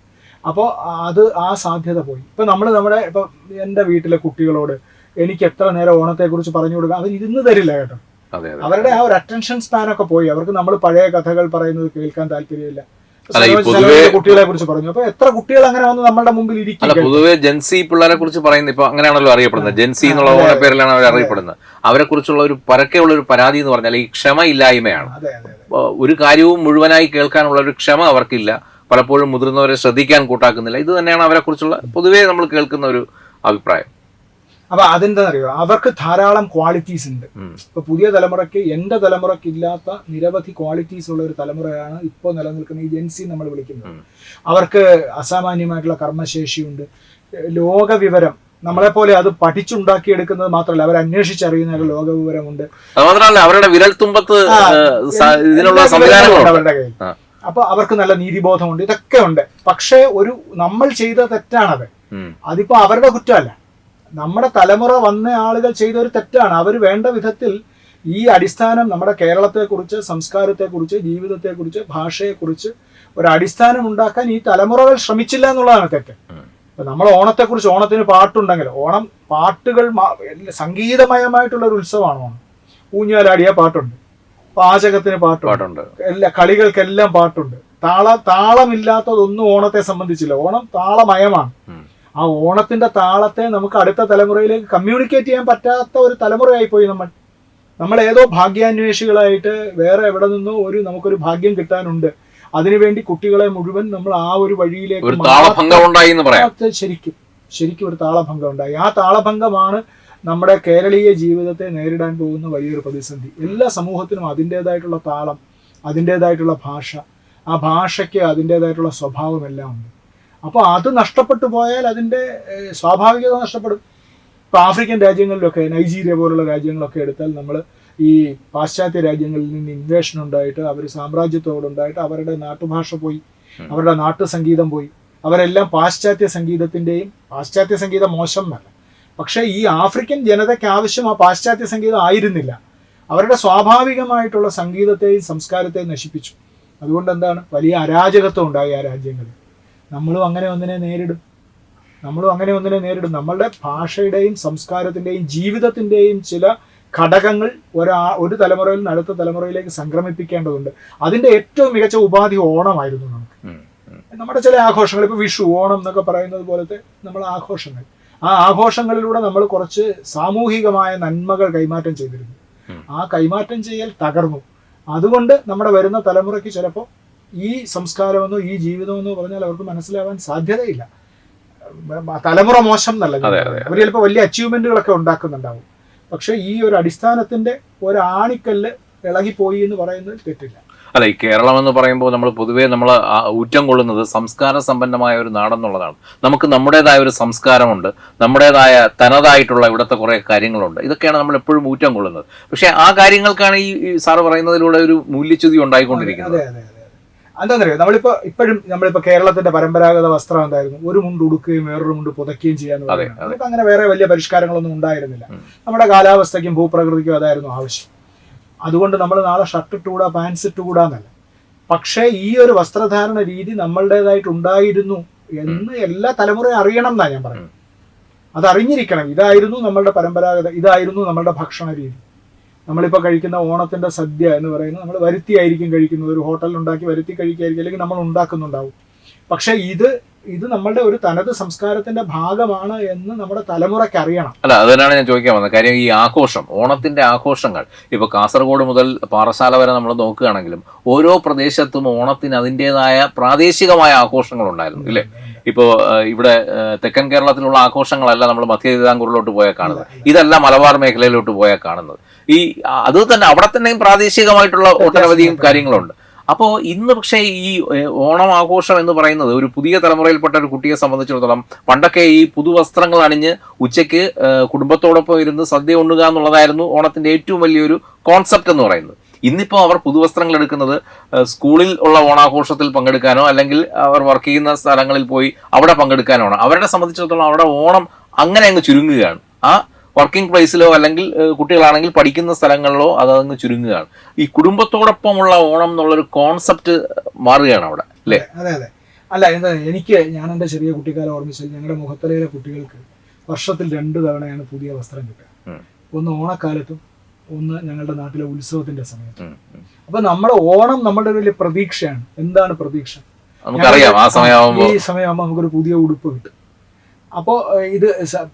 അപ്പോൾ അത് ആ സാധ്യത പോയി. ഇപ്പൊ നമ്മുടെ ഇപ്പൊ എന്റെ വീട്ടിലെ കുട്ടികളോട് എനിക്ക് എത്ര നേരം ഓണത്തെ കുറിച്ച് പറഞ്ഞു കൊടുക്കാം, അവർ ഇരുന്ന് തരില്ല കേട്ടോ. അവരുടെ ആ ഒരു അറ്റൻഷൻ സ്പാൻ ഒക്കെ പോയി. അവർക്ക് നമ്മൾ പഴയ കഥകൾ പറയുന്നത് കേൾക്കാൻ താല്പര്യമില്ല. കുട്ടികളെ കുറിച്ച് പറഞ്ഞു. അപ്പൊ എത്ര കുട്ടികൾ അങ്ങനെ വന്ന് നമ്മുടെ മുമ്പിൽ ഇരിക്കും. പൊതുവെ ജെൻസി പിള്ളേരെ കുറിച്ച് പറയുന്നത് ഇപ്പൊ അങ്ങനെയാണല്ലോ അറിയപ്പെടുന്നത്. ജെൻസി എന്നുള്ള ഓണ പേരിലാണ് അവർ അറിയപ്പെടുന്നത്. അവരെ കുറിച്ചുള്ള ഒരു പരക്കെയുള്ള ഒരു പരാതി എന്ന് പറഞ്ഞാൽ ഈ ക്ഷമയില്ലായ്മയാണ്. ഒരു കാര്യവും മുഴുവനായി കേൾക്കാനുള്ള ഒരു ക്ഷമ അവർക്കില്ല. പലപ്പോഴും മുതിർന്നവരെ ശ്രദ്ധിക്കാൻ കൂട്ടാക്കുന്നില്ല. ഇത് തന്നെയാണ് അവരെ കുറിച്ചുള്ള പൊതുവേ നമ്മൾ കേൾക്കുന്ന ഒരു അഭിപ്രായം. അപ്പൊ അതെന്താ അറിയോ, അവർക്ക് ധാരാളം ക്വാളിറ്റീസ് ഉണ്ട്. ഇപ്പൊ പുതിയ തലമുറയ്ക്ക്, എന്റെ തലമുറയ്ക്ക് ഇല്ലാത്ത നിരവധി ക്വാളിറ്റീസ് ഉള്ള ഒരു തലമുറയാണ് ഇപ്പോൾ നിലനിൽക്കുന്ന ഈ ജെൻസി നമ്മൾ വിളിക്കുന്നത്. അവർക്ക് അസാമാന്യമായിട്ടുള്ള കർമ്മശേഷിയുണ്ട്, ലോകവിവരം. നമ്മളെപ്പോലെ അത് പഠിച്ചുണ്ടാക്കിയെടുക്കുന്നത് മാത്രമല്ല, അവർ അന്വേഷിച്ചറിയുന്ന ലോകവിവരമുണ്ട്. മാത്രമല്ല അവരുടെ വിരൽത്തുമ്പത്ത് ഇതിനുള്ള സംവിധാനങ്ങളുണ്ട് അവരുടെ കയ്യിൽ. അപ്പൊ അവർക്ക് നല്ല നീതിബോധമുണ്ട്, ഇതൊക്കെ ഉണ്ട്. പക്ഷെ നമ്മൾ ചെയ്ത തെറ്റാണത്. അതിപ്പോ അവരുടെ കുറ്റമല്ല, നമ്മുടെ തലമുറ വന്ന ആളുകൾ ചെയ്ത ഒരു തെറ്റാണ്. അവർ വേണ്ട വിധത്തിൽ ഈ അടിസ്ഥാനം, നമ്മുടെ കേരളത്തെക്കുറിച്ച്, സംസ്കാരത്തെക്കുറിച്ച്, ജീവിതത്തെക്കുറിച്ച്, ഭാഷയെക്കുറിച്ച് ഒരു അടിസ്ഥാനം ഉണ്ടാക്കാൻ ഈ തലമുറകൾ ശ്രമിച്ചില്ല എന്നുള്ളതാണ് തെറ്റ്. ഇപ്പൊ നമ്മൾ ഓണത്തെക്കുറിച്ച്, ഓണത്തിന് പാട്ടുണ്ടെങ്കിൽ, ഓണം പാട്ടുകൾ സംഗീതമയമായിട്ടുള്ള ഒരു ഉത്സവമാണ് ഓണം. ഊഞ്ഞാലാടിയ പാട്ടുണ്ട്, പാചകത്തിന് പാട്ടുണ്ട്, എല്ലാ കളികൾക്കെല്ലാം പാട്ടുണ്ട്. താളമില്ലാത്തതൊന്നും ഓണത്തെ സംബന്ധിച്ചില്ല. ഓണം താളമയമാണ്. ആ ഓണത്തിന്റെ താളത്തെ നമുക്ക് അടുത്ത തലമുറയിലേക്ക് കമ്മ്യൂണിക്കേറ്റ് ചെയ്യാൻ പറ്റാത്ത ഒരു തലമുറയായി പോയി നമ്മൾ ഏതോ ഭാഗ്യാന്വേഷികളായിട്ട് വേറെ എവിടെ നിന്നോ നമുക്കൊരു ഭാഗ്യം കിട്ടാനുണ്ട്, അതിനുവേണ്ടി കുട്ടികളെ മുഴുവൻ നമ്മൾ ആ ഒരു വഴിയിലേക്ക് ശരിക്കും ഒരു താളഭംഗം ഉണ്ടായി. ആ താളഭംഗമാണ് നമ്മുടെ കേരളീയ ജീവിതത്തെ നേരിടാൻ പോകുന്ന വലിയൊരു പ്രതിസന്ധി. എല്ലാ സമൂഹത്തിനും അതിൻ്റെതായിട്ടുള്ള താളം, അതിൻ്റെതായിട്ടുള്ള ഭാഷ, ആ ഭാഷയ്ക്ക് അതിൻ്റെതായിട്ടുള്ള സ്വഭാവം എല്ലാം ഉണ്ട്. അപ്പോൾ അത് നഷ്ടപ്പെട്ടു പോയാൽ അതിൻ്റെ സ്വാഭാവികത നഷ്ടപ്പെടും. ഇപ്പോൾ ആഫ്രിക്കൻ രാജ്യങ്ങളിലൊക്കെ, നൈജീരിയ പോലുള്ള രാജ്യങ്ങളൊക്കെ എടുത്താൽ, നമ്മൾ ഈ പാശ്ചാത്യ രാജ്യങ്ങളിൽ നിന്ന് ഇൻവേഷൻ ഉണ്ടായിട്ട്, അവർ സാമ്രാജ്യത്തോടുണ്ടായിട്ട് അവരുടെ നാട്ടുഭാഷ പോയി, അവരുടെ നാട്ടുസംഗീതം പോയി. അവരെല്ലാം പാശ്ചാത്യ സംഗീതത്തിൻ്റെയും, പാശ്ചാത്യ സംഗീതം മോശം എന്നല്ല, പക്ഷേ ഈ ആഫ്രിക്കൻ ജനതയ്ക്ക് ആവശ്യം ആ പാശ്ചാത്യ സംഗീതം ആയിരുന്നില്ല. അവരുടെ സ്വാഭാവികമായിട്ടുള്ള സംഗീതത്തെയും സംസ്കാരത്തെയും നശിപ്പിച്ചു. അതുകൊണ്ട് എന്താണ്, വലിയ അരാജകത്വം ഉണ്ടായി ആ രാജ്യങ്ങളിൽ. നമ്മളും അങ്ങനെ ഒന്നിനെ നേരിടും. നമ്മളുടെ ഭാഷയുടെയും സംസ്കാരത്തിൻ്റെയും ജീവിതത്തിൻ്റെയും ചില ഘടകങ്ങൾ ഒരു തലമുറയിൽ നിന്ന് അടുത്ത തലമുറയിലേക്ക് സംക്രമിപ്പിക്കേണ്ടതുണ്ട്. അതിൻ്റെ ഏറ്റവും മികച്ച ഉപാധി ഓണമായിരുന്നു നമുക്ക്. നമ്മുടെ ചില ആഘോഷങ്ങൾ, ഇപ്പോൾ വിഷു, ഓണം എന്നൊക്കെ പറയുന്നത് പോലത്തെ നമ്മളെ ആഘോഷങ്ങൾ, ആ ആഘോഷങ്ങളിലൂടെ നമ്മൾ കുറച്ച് സാമൂഹികമായ നന്മകൾ കൈമാറ്റം ചെയ്തിരുന്നു. ആ കൈമാറ്റം ചെയ്യൽ തകർന്നു. അതുകൊണ്ട് നമ്മുടെ വരുന്ന തലമുറയ്ക്ക് ചിലപ്പോൾ ഈ സംസ്കാരമെന്നോ ഈ ജീവിതമെന്നോ പറഞ്ഞാൽ അവർക്ക് മനസ്സിലാവാൻ സാധ്യതയില്ല. തലമുറ മോശം എന്നല്ല, അവർ ചിലപ്പോൾ വലിയ അച്ചീവ്മെന്റുകളൊക്കെ ഉണ്ടാക്കുന്നുണ്ടാവും. പക്ഷെ ഈ ഒരു അടിസ്ഥാനത്തിന്റെ ഒരു ആണിക്കല്ല് ഇളകിപ്പോയി എന്ന് പറയുന്നത് തെറ്റില്ല. അല്ല, ഈ കേരളം എന്ന് പറയുമ്പോൾ നമ്മൾ പൊതുവേ നമ്മൾ ഊറ്റം കൊള്ളുന്നത് സംസ്കാര സമ്പന്നമായ ഒരു നാടെന്നുള്ളതാണ്. നമുക്ക് നമ്മുടേതായ ഒരു സംസ്കാരമുണ്ട്, നമ്മുടേതായ തനതായിട്ടുള്ള ഇവിടുത്തെ കുറേ കാര്യങ്ങളുണ്ട്. ഇതൊക്കെയാണ് നമ്മൾ എപ്പോഴും ഊറ്റം കൊള്ളുന്നത്. പക്ഷേ ആ കാര്യങ്ങൾക്കാണ് ഈ സാറ് പറയുന്നതിലൂടെ ഒരു മൂല്യച്യുതി ഉണ്ടായിക്കൊണ്ടിരിക്കുന്നത്. എന്താണെന്നറിയോ, നമ്മളിപ്പോ കേരളത്തിന്റെ പരമ്പരാഗത വസ്ത്രം എന്തായിരുന്നു? ഒരു മുണ്ട് ഉടുക്കുകയും വേറൊരു മുണ്ട് പുതയ്ക്കുകയും ചെയ്യാന്ന് പറയുന്നത്. നമുക്ക് അങ്ങനെ വേറെ വലിയ പരിഷ്കാരങ്ങളൊന്നും ഉണ്ടായിരുന്നില്ല. നമ്മുടെ കാലാവസ്ഥയ്ക്കും ഭൂപ്രകൃതിക്കും അതായിരുന്നു ആവശ്യം. അതുകൊണ്ട് നമ്മൾ നാളെ ഷർട്ട് ഇട്ടുകൂടാ, പാൻസ് ഇട്ടുകൂടാന്നല്ല. പക്ഷേ ഈ ഒരു വസ്ത്രധാരണ രീതി നമ്മളുടേതായിട്ടുണ്ടായിരുന്നു എന്ന് എല്ലാ തലമുറയും അറിയണം എന്നാണ് ഞാൻ പറയുന്നത്. അതറിഞ്ഞിരിക്കണം. ഇതായിരുന്നു നമ്മളുടെ പരമ്പരാഗത, ഇതായിരുന്നു നമ്മളുടെ ഭക്ഷണ രീതി. നമ്മളിപ്പോൾ കഴിക്കുന്ന ഓണത്തിന്റെ സദ്യ എന്ന് പറയുന്നത് നമ്മൾ വരുത്തിയായിരിക്കും കഴിക്കുന്നത്. ഒരു ഹോട്ടലിൽ ഉണ്ടാക്കി വരുത്തി കഴിക്കുകയായിരിക്കും, അല്ലെങ്കിൽ നമ്മൾ ഉണ്ടാക്കുന്നുണ്ടാവും. പക്ഷെ ഇത് നമ്മളുടെ ഒരു തനത് സംസ്കാരത്തിന്റെ ഭാഗമാണ് എന്ന് നമ്മുടെ തലമുറയ്ക്ക് അറിയണം. അല്ല, അതിനാണ് ഞാൻ ചോദിക്കാൻ വന്നത്. കാര്യം ഈ ആഘോഷം, ഓണത്തിന്റെ ആഘോഷങ്ങൾ, ഇപ്പൊ കാസർഗോഡ് മുതൽ പാറശാല വരെ നമ്മൾ നോക്കുകയാണെങ്കിലും ഓരോ പ്രദേശത്തും ഓണത്തിന് അതിൻ്റെതായ പ്രാദേശികമായ ആഘോഷങ്ങൾ ഉണ്ടായിരുന്നു, ഇല്ലേ? ഇപ്പോൾ ഇവിടെ തെക്കൻ കേരളത്തിലുള്ള ആഘോഷങ്ങളല്ല നമ്മൾ മധ്യ തിരുവിതാംകൂറിലോട്ട് പോയാൽ കാണുന്നത്, ഇതല്ല മലബാർ മേഖലയിലോട്ട് പോയാൽ കാണുന്നത്. അത് തന്നെ അവിടെ തന്നെയും പ്രാദേശികമായിട്ടുള്ള ഒട്ടനവധിയും കാര്യങ്ങളുണ്ട്. അപ്പോൾ ഇന്ന് പക്ഷേ ഈ ഓണം ആഘോഷം എന്ന് പറയുന്നത് ഒരു പുതിയ തലമുറയിൽപ്പെട്ട ഒരു കുട്ടിയെ സംബന്ധിച്ചിടത്തോളം, പണ്ടൊക്കെ ഈ പുതുവസ്ത്രങ്ങൾ അണിഞ്ഞ് ഉച്ചയ്ക്ക് കുടുംബത്തോടൊപ്പം ഇരുന്ന് സദ്യ ഉണ്ണുക എന്നുള്ളതായിരുന്നു ഓണത്തിന്റെ ഏറ്റവും വലിയൊരു കോൺസെപ്റ്റ് എന്ന് പറയുന്നത്. ഇന്നിപ്പോൾ അവർ പുതുവസ്ത്രങ്ങൾ എടുക്കുന്നത് സ്കൂളിൽ ഉള്ള ഓണാഘോഷത്തിൽ പങ്കെടുക്കാനോ അല്ലെങ്കിൽ അവർ വർക്ക് ചെയ്യുന്ന സ്ഥലങ്ങളിൽ പോയി അവിടെ പങ്കെടുക്കാനോ ആണ്. അവരെ സംബന്ധിച്ചിടത്തോളം അവിടെ ഓണം അങ്ങനെ അങ്ങ് ചുരുങ്ങുകയാണ്. ആ വർക്കിംഗ് പ്ലേസിലോ അല്ലെങ്കിൽ കുട്ടികളാണെങ്കിൽ പഠിക്കുന്ന സ്ഥലങ്ങളിലോ അതങ്ങ് ചുരുങ്ങുകയാണ്. ഈ കുടുംബത്തോടൊപ്പമുള്ള ഓണം എന്നുള്ളൊരു കോൺസെപ്റ്റ് മാറുകയാണ് അവിടെ, അല്ലേ? അതെ. അല്ല, ഞാൻ എൻ്റെ ചെറിയ കുട്ടിക്കാലം ഓർമ്മിച്ചത്, ഞങ്ങളുടെ മുഖത്തലയിലെ കുട്ടികൾക്ക് വർഷത്തിൽ 2 തവണയാണ് പുതിയ വസ്ത്രം കിട്ടുക. ഒന്ന് ഓണക്കാലത്തും ഒന്ന് ഞങ്ങളുടെ നാട്ടിലെ ഉത്സവത്തിന്റെ സമയത്ത്. അപ്പൊ നമ്മുടെ ഓണം നമ്മുടെ വലിയ പ്രതീക്ഷയാണ്. എന്താണ് പ്രതീക്ഷ? നമുക്കറിയാം ഈ സമയമാകുമ്പോൾ നമുക്കൊരു പുതിയ ഉടുപ്പ് കിട്ടും. അപ്പോൾ ഇത്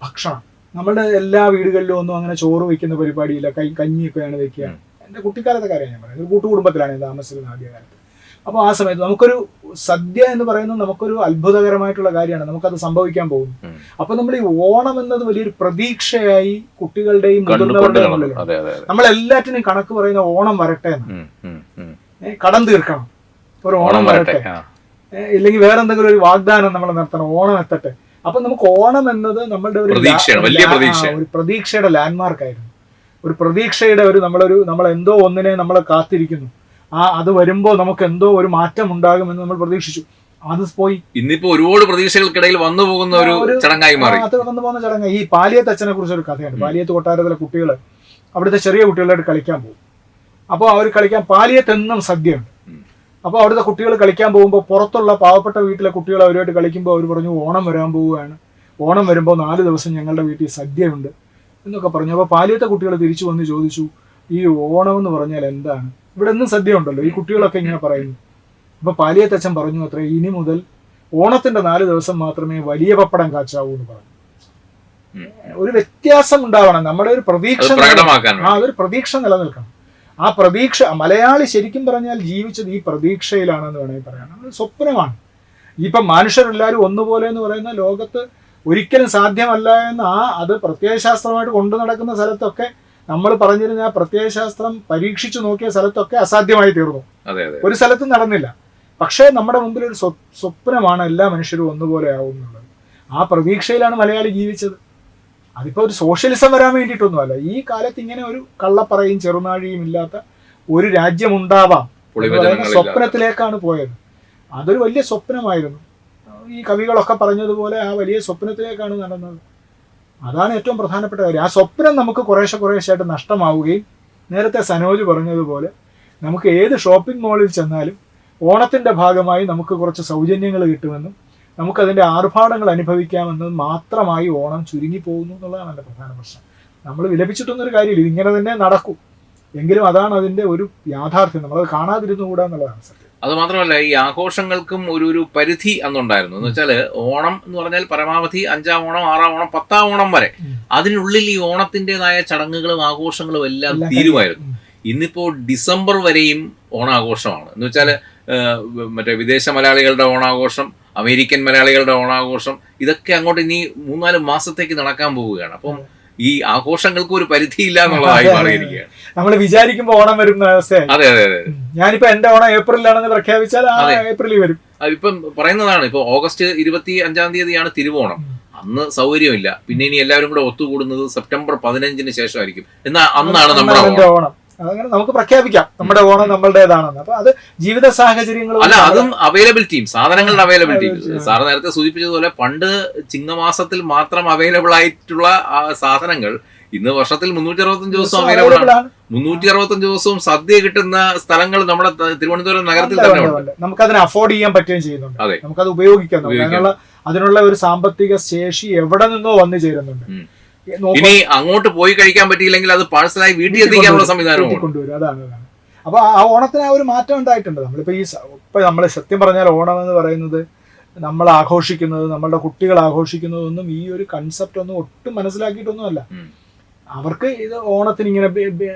ഭക്ഷണം, നമ്മുടെ എല്ലാ വീടുകളിലും ഒന്നും അങ്ങനെ ചോറ് വെക്കുന്ന പരിപാടിയില്ല, കഞ്ഞിയൊക്കെയാണ് വെക്കുക. എൻ്റെ കുട്ടിക്കാലത്തെ കാര്യം ഞാൻ പറയുന്നത്. ഒരു കൂട്ടുകുടുംബത്തിലാണ് ഞാൻ താമസിച്ചിരുന്നത് ആദ്യകാലത്ത്. അപ്പോൾ ആ സമയത്ത് നമുക്കൊരു സദ്യ എന്ന് പറയുന്നത് നമുക്കൊരു അത്ഭുതകരമായിട്ടുള്ള കാര്യമാണ്. നമുക്കത് സംഭവിക്കാൻ പോകുന്നു. അപ്പൊ നമ്മൾ ഈ ഓണം എന്നത് വലിയൊരു പ്രതീക്ഷയായി കുട്ടികളുടെയും മുതിർന്നവരുടെയും ഉള്ളിൽ നമ്മൾ എല്ലാറ്റിനും കണക്ക് പറയുന്ന ഓണം വരട്ടെ എന്ന്, കടം തീർക്കണം, ഒരു ഓണം വരട്ടെ, ഇല്ലെങ്കിൽ വേറെ എന്തെങ്കിലും ഒരു വാഗ്ദാനം നമ്മൾ നടത്തണം, ഓണം എത്തട്ടെ. അപ്പൊ നമുക്ക് ഓണം എന്നത് നമ്മളുടെ ഒരു പ്രതീക്ഷയുടെ ലാൻഡ്മാർക്ക് ആയിരുന്നു. ഒരു പ്രതീക്ഷയുടെ നമ്മൾ എന്തോ ഒന്നിനെ നമ്മൾ കാത്തിരിക്കുന്നു. അത് വരുമ്പോൾ നമുക്ക് എന്തോ ഒരു മാറ്റം ഉണ്ടാകുമെന്ന് നമ്മൾ പ്രതീക്ഷിച്ചു. അത് പോയി. ഇന്നിപ്പോ ഒരുപാട് പ്രതീക്ഷകൾക്കിടയിൽ വന്നു പോകുന്ന ഒരു ചടങ്ങായി മാറി. അത് വന്നു പോകുന്ന ചടങ്ങ്. ഈ പാലിയത്ത് അച്ഛനെ കുറിച്ച് ഒരു കഥയാണ്. പാലിയത്ത് കൊട്ടാരത്തിലെ കുട്ടികൾ അവിടുത്തെ ചെറിയ കുട്ടികളായിട്ട് കളിക്കാൻ പോകും. അപ്പോൾ അവർ കളിക്കാൻ പാലിയത്ത് എന്നും സദ്യയുണ്ട്. അപ്പോൾ അവിടുത്തെ കുട്ടികൾ കളിക്കാൻ പോകുമ്പോൾ പുറത്തുള്ള പാവപ്പെട്ട വീട്ടിലെ കുട്ടികൾ അവരുമായിട്ട് കളിക്കുമ്പോൾ അവർ പറഞ്ഞു, ഓണം വരാൻ പോവുകയാണ്, ഓണം വരുമ്പോൾ 4 ദിവസം ഞങ്ങളുടെ വീട്ടിൽ സദ്യയുണ്ട് എന്നൊക്കെ പറഞ്ഞു. അപ്പോൾ പാലിയത്തെ കുട്ടികൾ തിരിച്ചു വന്ന് ചോദിച്ചു, ഈ ഓണം എന്ന് പറഞ്ഞാൽ എന്താണ്? ഇവിടെ എന്നും സദ്യ ഉണ്ടല്ലോ, ഈ കുട്ടികളൊക്കെ ഇങ്ങനെ പറയുന്നു. അപ്പോൾ പാലിയത്തച്ഛൻ പറഞ്ഞു അത്രേ, ഇനി മുതൽ ഓണത്തിന്റെ 4 ദിവസം മാത്രമേ വലിയ പപ്പടം കാച്ചാവൂ എന്ന് പറഞ്ഞു. ഒരു വ്യത്യാസം ഉണ്ടാവണം, നമ്മുടെ ഒരു പ്രതീക്ഷ, അതൊരു പ്രതീക്ഷ നിലനിൽക്കണം. ആ പ്രതീക്ഷ, മലയാളി ശരിക്കും പറഞ്ഞാൽ ജീവിച്ചത് ഈ പ്രതീക്ഷയിലാണെന്ന് വേണമെങ്കിൽ പറയാം. അത് സ്വപ്നമാണ്. ഇപ്പം മനുഷ്യരെല്ലാവരും ഒന്നുപോലെ എന്ന് പറയുന്ന ലോകത്ത് ഒരിക്കലും സാധ്യമല്ല എന്ന് അത് പ്രത്യയശാസ്ത്രമായിട്ട് കൊണ്ടു നടക്കുന്ന സ്ഥലത്തൊക്കെ നമ്മൾ പറഞ്ഞിരുന്ന ആ പ്രത്യയശാസ്ത്രം പരീക്ഷിച്ചു നോക്കിയ സ്ഥലത്തൊക്കെ അസാധ്യമായി തീർന്നു. ഒരു സ്ഥലത്തും നടന്നില്ല. പക്ഷേ നമ്മുടെ മുമ്പിൽ ഒരു സ്വപ്നമാണ് എല്ലാ മനുഷ്യരും ഒന്നുപോലെ ആവും എന്നുള്ളത്. ആ പ്രതീക്ഷയിലാണ് മലയാളി ജീവിച്ചത്. അതിപ്പോ ഒരു സോഷ്യലിസം വരാൻ വേണ്ടിയിട്ടൊന്നുമല്ല. ഈ കാലത്ത് ഇങ്ങനെ ഒരു കള്ളപ്പറയും ചെറുനാഴിയും ഇല്ലാത്ത ഒരു രാജ്യമുണ്ടാവാം സ്വപ്നത്തിലേക്കാണ് പോയത്. അതൊരു വലിയ സ്വപ്നമായിരുന്നു. ഈ കവികളൊക്കെ പറഞ്ഞതുപോലെ ആ വലിയ സ്വപ്നത്തിലേക്കാണ് നടന്നത്. അതാണ് ഏറ്റവും പ്രധാനപ്പെട്ട കാര്യം. ആ സ്വപ്നം നമുക്ക് കുറേശ്ശെ ആയിട്ട് നഷ്ടമാവുകയും നേരത്തെ സനോജ് പറഞ്ഞതുപോലെ നമുക്ക് ഏത് ഷോപ്പിംഗ് മാളിൽ ചെന്നാലും ഓണത്തിൻ്റെ ഭാഗമായി നമുക്ക് കുറച്ച് സൗജന്യങ്ങൾ കിട്ടുമെന്നും നമുക്കതിൻ്റെ ആർഭാടങ്ങൾ അനുഭവിക്കാമെന്നും മാത്രമായി ഓണം ചുരുങ്ങി പോകുന്നു എന്നുള്ളതാണ് എൻ്റെ പ്രധാന പ്രശ്നം. നമ്മൾ വിലപിച്ചിട്ടൊന്നൊരു കാര്യമില്ല, ഇതിങ്ങനെ തന്നെ നടക്കും. എങ്കിലും അതാണ് അതിൻ്റെ ഒരു യാഥാർത്ഥ്യം, നമ്മളത് കാണാതിരുന്നുകൂടാ എന്നുള്ളതാണ് സത്യം. അത് മാത്രമല്ല, ഈ ആഘോഷങ്ങൾക്കും ഒരു പരിധി അന്നുണ്ടായിരുന്നു. എന്ന് വെച്ചാൽ ഓണം എന്ന് പറഞ്ഞാൽ പരമാവധി 5-ാം ഓണം, 6-ാം ഓണം, 10-ാം ഓണം വരെ അതിനുള്ളിൽ ഈ ഓണത്തിൻ്റെതായ ചടങ്ങുകളും ആഘോഷങ്ങളും എല്ലാം തീരുമായിരുന്നു. ഇന്നിപ്പോൾ ഡിസംബർ വരെയും ഓണാഘോഷമാണ്. എന്ന് വെച്ചാൽ മറ്റേ വിദേശ മലയാളികളുടെ ഓണാഘോഷം, അമേരിക്കൻ മലയാളികളുടെ ഓണാഘോഷം, ഇതൊക്കെ അങ്ങോട്ട് ഇനി 3-4 മാസത്തേക്ക് നടക്കാൻ പോവുകയാണ്. അപ്പം ഈ ആഘോഷങ്ങൾക്ക് ഒരു പരിധിയില്ല എന്നുള്ളതായി മാറിയിരിക്കുകയാണ്. നമ്മൾ വിചാരിക്കുമ്പോൾ ഓണം വരുന്ന അവസ്ഥയാണ്. അതെ അതെ അതെ. ഞാനിപ്പോ എന്റെ ഓണം ഏപ്രിലാണെന്ന് പ്രഖ്യാപിച്ചാൽ ഏപ്രിലിൽ വരും. ഇപ്പം പറയുന്നതാണ്, ഇപ്പൊ ഓഗസ്റ്റ് 25-ാം തീയതിയാണ് തിരുവോണം. അന്ന് സൗകര്യമില്ല. പിന്നെ ഇനി എല്ലാവരും കൂടെ ഒത്തുകൂടുന്നത് സെപ്റ്റംബർ 15-ന് ശേഷമായിരിക്കും. എന്നാൽ അന്നാണ് നമ്മുടെ ഓണം. അതങ്ങനെ നമുക്ക് പ്രഖ്യാപിക്കാം നമ്മുടെ ഓണം നമ്മളുടേതാണെന്ന്. അപ്പൊ അത് ജീവിത സാഹചര്യങ്ങൾ അല്ല, അതും അവൈലബിലിറ്റിയും, സാധനങ്ങളുടെ അവൈലബിലിറ്റിയും. സാറ് നേരത്തെ സൂചിപ്പിച്ചതുപോലെ പണ്ട് ചിങ്ങമാസത്തിൽ മാത്രം അവൈലബിൾ ആയിട്ടുള്ള സാധനങ്ങൾ ഇന്ന് വർഷത്തിൽ 365 ദിവസവും അവൈലബിൾ ആണ്. 365 ദിവസവും സദ്യ കിട്ടുന്ന സ്ഥലങ്ങൾ നമ്മുടെ തിരുവനന്തപുരം നഗരത്തിൽ തന്നെ ഉണ്ട്. നമുക്കതിനെ അഫോർഡ് ചെയ്യാൻ പറ്റുകയും ചെയ്യുന്നുണ്ട്. നമുക്കത് ഉപയോഗിക്കാം. അതിനുള്ള ഒരു സാമ്പത്തിക ശേഷി എവിടെ നിന്നോ വന്നു ചേരുന്നുണ്ട്. ഇനി അങ്ങോട്ട് പോയി കഴിക്കാൻ പറ്റിയില്ലെങ്കിൽ അത് പാഴ്സലായി വീട്ടിൽ എത്തിക്കാനുള്ള സംവിധാനം കൊണ്ടുവരും. അതാണ്. അപ്പൊ ആ ഓണത്തിന് ആ ഒരു മാറ്റം ഉണ്ടായിട്ടുണ്ട്. നമ്മളിപ്പോ ഇപ്പൊ നമ്മൾ സത്യം പറഞ്ഞാൽ ഓണം എന്ന് പറയുന്നത് നമ്മൾ ആഘോഷിക്കുന്നത്, നമ്മളുടെ കുട്ടികൾ ആഘോഷിക്കുന്നതൊന്നും ഈ ഒരു കൺസെപ്റ്റ് ഒന്നും ഒട്ടും മനസ്സിലാക്കിയിട്ടൊന്നുമല്ല. അവർക്ക് ഇത് ഓണത്തിന് ഇങ്ങനെ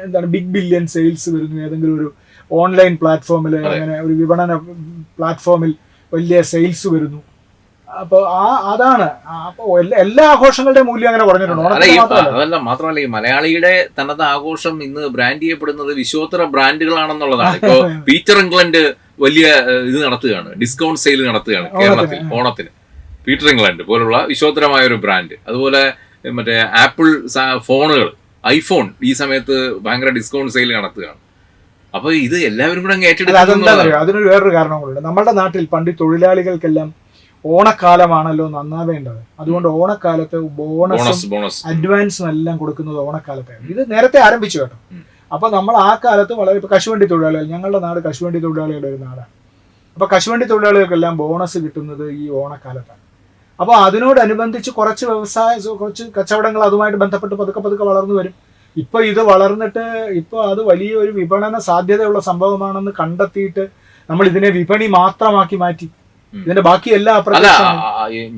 എന്താണ് ബിഗ് ബില്യൺ സെയിൽസ് വരുന്നു, ഏതെങ്കിലും ഒരു ഓൺലൈൻ പ്ലാറ്റ്ഫോമിൽ, അങ്ങനെ ഒരു വിപണന പ്ലാറ്റ്ഫോമിൽ വലിയ സെയിൽസ് വരുന്നു. അപ്പൊ അതാണ്. അപ്പൊ എല്ലാ ആഘോഷങ്ങളുടെയും മൂല്യം അങ്ങനെ കുറഞ്ഞിട്ടുണ്ട്. അതല്ല, മാത്രമല്ല ഈ മലയാളിയുടെ തനത് ആഘോഷം ഇന്ന് ബ്രാൻഡ് ചെയ്യപ്പെടുന്നത് വിശ്വോത്തര ബ്രാൻഡുകളാണെന്നുള്ളതാണ്. ഇപ്പൊ പീറ്റർ ഇംഗ്ലണ്ട് വലിയ ഇത് നടത്തുകയാണ്, ഡിസ്കൗണ്ട് സെയിൽ നടത്തുകയാണ് കേരളത്തിൽ ഓണത്തിന്. പീറ്റർ ഇംഗ്ലണ്ട് പോലുള്ള വിശ്വോത്തരമായ ഒരു ബ്രാൻഡ്. അതുപോലെ മറ്റേ ആപ്പിൾ ഫോണുകൾ, ഐഫോൺ ഈ സമയത്ത് ഭയങ്കര ഡിസ്കൗണ്ട് സെയിൽ നടത്തുകയാണ്. അപ്പൊ ഇത് എല്ലാവരും കൂടെ അങ്ങ് ഏറ്റെടുക്കുന്നത്. അതിനൊരു വേറൊരു കാരണം കൂടെ. നമ്മുടെ നാട്ടിൽ പണ്ട് തൊഴിലാളികൾക്കെല്ലാം ഓണക്കാലമാണല്ലോ നന്നാവേണ്ടത്. അതുകൊണ്ട് ഓണക്കാലത്ത് ബോണസ് അഡ്വാൻസും എല്ലാം കൊടുക്കുന്നത് ഓണക്കാലത്തായിരുന്നു. ഇത് നേരത്തെ ആരംഭിച്ചു കേട്ടോ. അപ്പൊ നമ്മൾ ആ കാലത്ത് വളരെ, ഇപ്പൊ കശുവണ്ടി തൊഴിലാളികൾ, ഞങ്ങളുടെ നാട് കശുവണ്ടി തൊഴിലാളികളുടെ ഒരു നാടാണ്. അപ്പൊ കശുവണ്ടി തൊഴിലാളികൾക്കെല്ലാം ബോണസ് കിട്ടുന്നത് ഈ ഓണക്കാലത്താണ്. അപ്പോൾ അതിനോടനുബന്ധിച്ച് കുറച്ച് കച്ചവടങ്ങൾ അതുമായിട്ട് ബന്ധപ്പെട്ട് പതുക്കെ വളർന്നു വരും. ഇപ്പൊ ഇത് വളർന്നിട്ട് ഇപ്പൊ അത് വലിയൊരു വിപണന സാധ്യതയുള്ള സംഭവമാണെന്ന് കണ്ടെത്തിയിട്ട് നമ്മൾ ഇതിനെ വിപണി മാത്രമാക്കി മാറ്റി. ഇതിന്റെ ബാക്കി എല്ലാ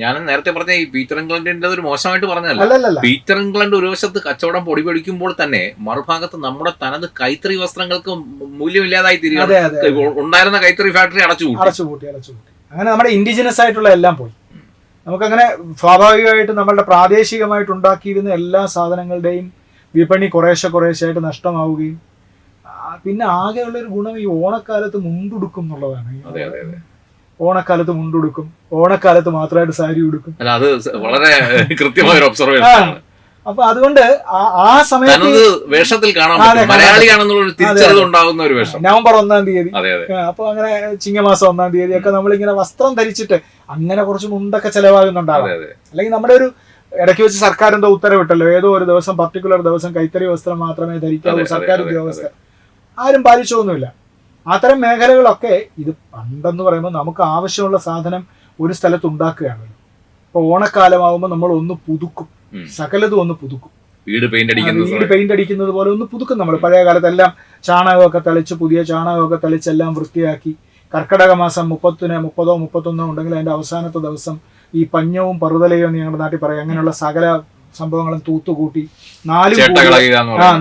ഞാൻ നേരത്തെ പറഞ്ഞ ഈ പീറ്റർ ഇംഗ്ലണ്ടിന്റെ ഒരു മോശമായിട്ട് പറഞ്ഞതല്ല. പീറ്റർ ഇംഗ്ലണ്ട് ഒരു വശത്ത് കച്ചവടം പൊടിപൊടിക്കുമ്പോൾ തന്നെ മറുഭാഗത്ത് നമ്മുടെ തനത് കൈത്തറി വസ്ത്രങ്ങൾക്ക് മൂല്യമില്ലാതായി തീരുകയാണ്. ഉണ്ടായിരുന്ന കൈത്തറി ഫാക്ടറി അടച്ചുപൂട്ടി. അങ്ങനെ നമ്മുടെ ഇൻഡിജിനസ് ആയിട്ടുള്ള എല്ലാം പോയി. നമുക്കങ്ങനെ സ്വാഭാവികമായിട്ട് നമ്മളുടെ പ്രാദേശികമായിട്ട് ഉണ്ടാക്കിയിരുന്ന എല്ലാ സാധനങ്ങളുടെയും വിപണി കുറേശ്ശെയായിട്ട് നഷ്ടമാവുകയും പിന്നെ ആകെയുള്ളൊരു ഗുണം ഈ ഓണക്കാലത്ത് മുണ്ടുടുക്കും എന്നുള്ളതാണ്. ഓണക്കാലത്ത് മുണ്ടുടുക്കും, ഓണക്കാലത്ത് മാത്രമായിട്ട് സാരി ഉടുക്കും. അത് വളരെ കൃത്യമായ ഒരു ഒബ്സർവേഷൻ ആണ്. അപ്പൊ അതുകൊണ്ട് ആ സമയത്ത് വേഷത്തിൽ മലയാളിയാണെന്നുള്ള തിരിച്ചറിവ് ഉണ്ടാകുന്ന ഒരു വേഷം. നവംബർ 1-ാം തീയതി, അപ്പൊ അങ്ങനെ ചിങ്ങമാസം 1-ാം തീയതി ഒക്കെ നമ്മളിങ്ങനെ വസ്ത്രം ധരിച്ചിട്ട് അങ്ങനെ കുറച്ച് മുണ്ടൊക്കെ ചെലവാകുന്നുണ്ടാവും. അല്ലെങ്കിൽ നമ്മുടെ ഒരു ഇടയ്ക്ക് വെച്ച് സർക്കാർ എന്തോ ഉത്തരവിട്ടല്ലോ, ഏതോ ഒരു ദിവസം പർട്ടിക്കുലർ ദിവസം കൈത്തറി വസ്ത്രം മാത്രമേ ധരിക്കാവൂ സർക്കാർ ഉദ്യോഗസ്ഥർ. ആരും പാലിച്ചൊന്നുമില്ല. അത്തരം മേഖലകളൊക്കെ ഇത് പണ്ടെന്ന് പറയുമ്പോൾ നമുക്ക് ആവശ്യമുള്ള സാധനം ഒരു സ്ഥലത്ത് ഉണ്ടാക്കുകയാണല്ലോ. ഇപ്പൊ ഓണക്കാലമാകുമ്പോൾ നമ്മൾ ഒന്ന് പുതുക്കും, സകലതും ഒന്ന് പുതുക്കും. വീട് പെയിന്റ് അടിക്കുന്നത് പോലെ ഒന്ന് പുതുക്കും. നമ്മൾ പഴയ കാലത്തെല്ലാം ചാണകമൊക്കെ തളിച്ച്, പുതിയ ചാണകമൊക്കെ തളിച്ചെല്ലാം വൃത്തിയാക്കി. കർക്കിടക മാസം 30-ഓ 31-ഓ ഉണ്ടെങ്കിൽ അതിന്റെ അവസാനത്തെ ദിവസം ഈ പഞ്ഞവും പറുതലയോ എന്ന് ഞങ്ങളുടെ നാട്ടിൽ പറയും, അങ്ങനെയുള്ള സകല സംഭവങ്ങളും തൂത്തുകൂട്ടി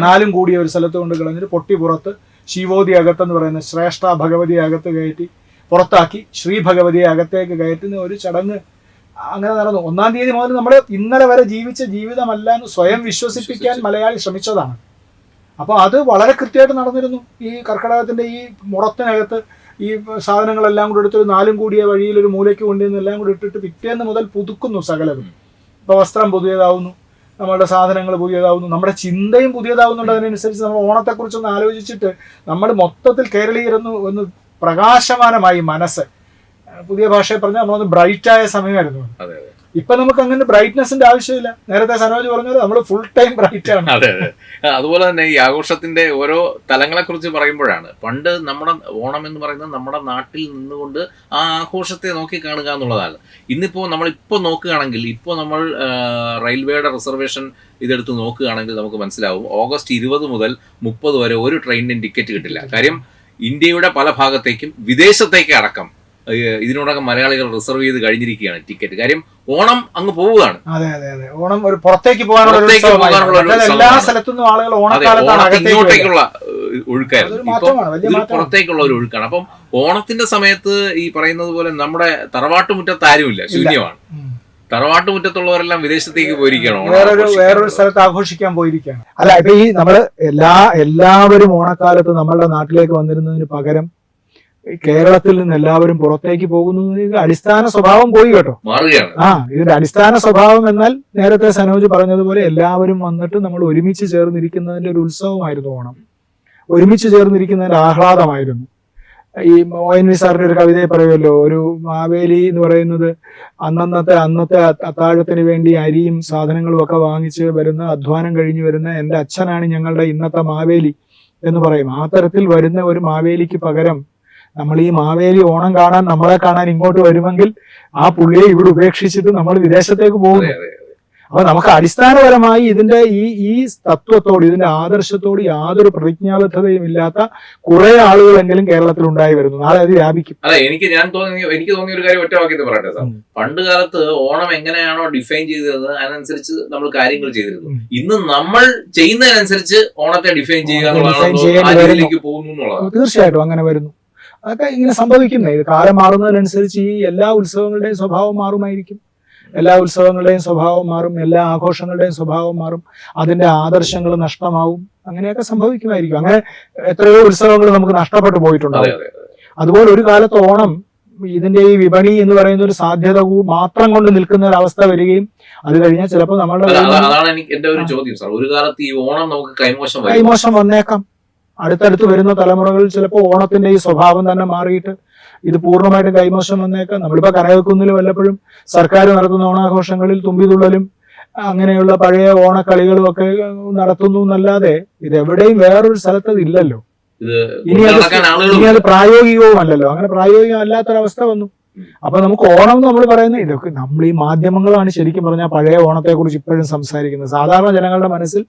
നാലും കൂടിയ ഒരു സ്ഥലത്ത് കൊണ്ട് കളഞ്ഞിട്ട് പൊട്ടി പുറത്ത് ശിവോതി അകത്തെന്ന് പറയുന്ന ശ്രേഷ്ഠ ഭഗവതിയെ അകത്ത് കയറ്റി പുറത്താക്കി ശ്രീ ഭഗവതിയെ അകത്തേക്ക് കയറ്റുന്ന ഒരു ചടങ്ങ് അങ്ങനെ നടന്നു. 1-ാം തീയതി മുതൽ നമ്മൾ ഇന്നലെ വരെ ജീവിച്ച ജീവിതമല്ല എന്ന് സ്വയം വിശ്വസിപ്പിക്കാൻ മലയാളി ശ്രമിച്ചതാണ്. അപ്പോൾ അത് വളരെ കൃത്യമായിട്ട് നടന്നിരുന്നു. ഈ കർക്കിടകത്തിന്റെ ഈ മുറത്തിനകത്ത് ഈ സാധനങ്ങളെല്ലാം കൂടെ എടുത്തൊരു 4 കൂടിയ വഴിയിൽ ഒരു മൂലയ്ക്ക് കൊണ്ടുവന്ന് എല്ലാം കൂടെ ഇട്ടിട്ട് പിറ്റേന്ന് മുതൽ പുതുക്കുന്നു സകലതും. ഇപ്പൊ വസ്ത്രം പുതിയതാവുന്നു, നമ്മുടെ സാധനങ്ങൾ പുതിയതാവുന്നു, നമ്മുടെ ചിന്തയും പുതിയതാവുന്നുണ്ട്. അതിനനുസരിച്ച് നമ്മൾ ഓണത്തെക്കുറിച്ചൊന്ന് ആലോചിച്ചിട്ട് നമ്മൾ മൊത്തത്തിൽ കേരളീയരൊന്ന് പ്രകാശമാനമായി മനസ്സ്, പുതിയ ഭാഷയിൽ പറഞ്ഞാൽ നമ്മളൊന്ന് ബ്രൈറ്റായ സമയമായിരുന്നു. ഇപ്പൊ നമുക്ക് അങ്ങനെ ബ്രൈറ്റ്നെസിന്റെ ആവശ്യമില്ല. നേരത്തെ സനോജ് പറഞ്ഞത് നമ്മൾ ഫുൾ ടൈം ബ്രൈറ്റ് ആണ്. അതെ അതെ. അതുപോലെ തന്നെ ഈ ആഘോഷത്തിന്റെ ഓരോ തലങ്ങളെ കുറിച്ച് പറയുമ്പോഴാണ് പണ്ട് നമ്മുടെ ഓണം എന്ന് പറയുന്നത് നമ്മുടെ നാട്ടിൽ നിന്നുകൊണ്ട് ആ ആഘോഷത്തെ നോക്കി കാണുക എന്നുള്ളതാണ്. ഇന്നിപ്പോ നമ്മളിപ്പോ നോക്കുകയാണെങ്കിൽ ഇപ്പോൾ നമ്മൾ റെയിൽവേയുടെ റിസർവേഷൻ ഇതെടുത്ത് നോക്കുകയാണെങ്കിൽ നമുക്ക് മനസ്സിലാവും ഓഗസ്റ്റ് 20 മുതൽ 30 വരെ ഒരു ട്രെയിനിനും ടിക്കറ്റ് കിട്ടില്ല. കാര്യം ഇന്ത്യയുടെ പല ഭാഗത്തേക്കും വിദേശത്തേക്ക് അടക്കം ഇതിനോടകം മലയാളികൾ റിസർവ് ചെയ്ത് കഴിഞ്ഞിരിക്കുകയാണ് ടിക്കറ്റ്. കാര്യം ഓണം അങ്ങ് പോവുകയാണ്. അതെ അതെ അതെ. ഓണം ഒരു പുറത്തേക്ക് പോകാനുള്ള എല്ലാ സ്ഥലത്തുനിന്നും ആളുകൾ ഇങ്ങോട്ടേക്കുള്ള ഒഴുക്കായിരുന്നു. ഇപ്പൊ പുറത്തേക്കുള്ള ഒരു ഒഴുക്കാണ്. അപ്പം ഓണത്തിന്റെ സമയത്ത് ഈ പറയുന്നത് പോലെ നമ്മുടെ തറവാട്ടുമുറ്റത്ത് ആരുമില്ല, ശൂന്യമാണ്. തറവാട്ടുമുറ്റത്തുള്ളവരെല്ലാം വിദേശത്തേക്ക് പോയിരിക്കുകയാണ്, വേറൊരു സ്ഥലത്ത് ആഘോഷിക്കാൻ പോയിരിക്കുകയാണ്. അല്ല, ഇപ്പൊ ഈ നമ്മള് എല്ലാവരും ഓണക്കാലത്ത് നമ്മളുടെ നാട്ടിലേക്ക് വന്നിരുന്നതിന് പകരം കേരളത്തിൽ നിന്ന് എല്ലാവരും പുറത്തേക്ക് പോകുന്നു. അടിസ്ഥാന സ്വഭാവം പോയി കേട്ടോ, മാറുകയാണ്. ഇതിന്റെ അടിസ്ഥാന സ്വഭാവം എന്നാൽ നേരത്തെ സനോജ് പറഞ്ഞതുപോലെ എല്ലാവരും വന്നിട്ട് നമ്മൾ ഒരുമിച്ച് ചേർന്നിരിക്കുന്നതിന്റെ ഒരു ഉത്സവമായിരുന്നു ഓണം. ഒരുമിച്ച് ചേർന്നിരിക്കുന്നതിന്റെ ആഹ്ലാദമായിരുന്നു. ഈ ONV സാറിന്റെ ഒരു കവിതയെ പറയുമല്ലോ, ഒരു മാവേലി എന്ന് പറയുന്നത് അന്നത്തെ അത്താഴത്തിന് വേണ്ടി അരിയും സാധനങ്ങളും ഒക്കെ വാങ്ങിച്ച് വരുന്ന, അധ്വാനം കഴിഞ്ഞ് വരുന്ന എൻ്റെ അച്ഛനാണ് ഞങ്ങളുടെ ഇന്നത്തെ മാവേലി എന്ന് പറയും. ആ തരത്തിൽ വരുന്ന ഒരു മാവേലിക്ക് പകരം നമ്മൾ ഈ മാവേലി ഓണം കാണാൻ, നമ്മളെ കാണാൻ ഇങ്ങോട്ട് വരുമെങ്കിൽ ആ പുള്ളിയെ ഇവിടെ ഉപേക്ഷിച്ചിട്ട് നമ്മൾ വിദേശത്തേക്ക് പോകുന്നു. അപ്പൊ നമുക്ക് അടിസ്ഥാനപരമായി ഇതിന്റെ ഈ തത്വത്തോട്, ഇതിന്റെ ആദർശത്തോട് യാതൊരു പ്രതിജ്ഞാബദ്ധതയും ഇല്ലാത്ത കുറെ ആളുകളെങ്കിലും കേരളത്തിൽ ഉണ്ടായി വരുന്നു. നാളെ അത് വ്യാപിക്കും. അതെ, എനിക്ക് തോന്നിയ ഒരു കാര്യം ഒറ്റ വാക്യത്തിൽ പറയട്ടെ സാർ. പണ്ട് കാലത്ത് ഓണം എങ്ങനെയാണോ ഡിഫൈൻ ചെയ്തിരുന്നത് അതിനനുസരിച്ച് നമ്മൾ കാര്യങ്ങൾ ചെയ്തിരുന്നു. ഇന്ന് നമ്മൾ ചെയ്യുന്നതിനനുസരിച്ച് ഓണത്തെ ഡിഫൈൻ ചെയ്യുക പോകുന്നു എന്നുള്ളതാണ്. തീർച്ചയായിട്ടും അങ്ങനെ വരുന്നു. അതൊക്കെ ഇങ്ങനെ സംഭവിക്കുന്നത്. ഇത് കാലം മാറുന്നതിനനുസരിച്ച് ഈ എല്ലാ ഉത്സവങ്ങളുടെയും സ്വഭാവം മാറുമായിരിക്കും. എല്ലാ ഉത്സവങ്ങളുടെയും സ്വഭാവം മാറും, എല്ലാ ആഘോഷങ്ങളുടെയും സ്വഭാവം മാറും, അതിന്റെ ആദർശങ്ങൾ നഷ്ടമാവും. അങ്ങനെയൊക്കെ സംഭവിക്കുമായിരിക്കും. അങ്ങനെ എത്രയോ ഉത്സവങ്ങൾ നമുക്ക് നഷ്ടപ്പെട്ടു പോയിട്ടുണ്ടാവും. അതുപോലെ ഒരു കാലത്ത് ഓണം ഇതിന്റെ ഈ വിപണി എന്ന് പറയുന്ന ഒരു സാധ്യത മാത്രം കൊണ്ട് നിൽക്കുന്ന ഒരു അവസ്ഥ വരികയും അത് കഴിഞ്ഞാൽ ചിലപ്പോൾ നമ്മളുടെ എന്റെ ഒരു ചോദ്യം സാർ, ഒരു കാലത്ത് ഈ ഓണം നമുക്ക് കൈമോശം വന്നേക്കാം. അടുത്തടുത്ത് വരുന്ന തലമുറകളിൽ ചിലപ്പോൾ ഓണത്തിന്റെ ഈ സ്വഭാവം തന്നെ മാറിയിട്ട് ഇത് പൂർണ്ണമായിട്ടും കൈമോശം വന്നേക്കാം. നമ്മളിപ്പോ കരകക്കുന്നിൽ വല്ലപ്പോഴും സർക്കാർ നടത്തുന്ന ഓണാഘോഷങ്ങളിൽ തുമ്പിതുള്ളലും അങ്ങനെയുള്ള പഴയ ഓണക്കളികളും ഒക്കെ നടത്തുന്നു എന്നല്ലാതെ ഇതെവിടെയും വേറൊരു സ്ഥലത്ത് അത് ഇല്ലല്ലോ. ഇനി അത് പ്രായോഗികവുമല്ലല്ലോ. അങ്ങനെ പ്രായോഗികം അല്ലാത്തൊരവസ്ഥ വന്നു. അപ്പൊ നമുക്ക് ഓണം എന്ന് നമ്മൾ പറയുന്നത് ഇതൊക്കെ നമ്മൾ ഈ മാധ്യമങ്ങളാണ് ശരിക്കും പറഞ്ഞാൽ പഴയ ഓണത്തെ കുറിച്ച് ഇപ്പോഴും സംസാരിക്കുന്നത്. സാധാരണ ജനങ്ങളുടെ മനസ്സിൽ,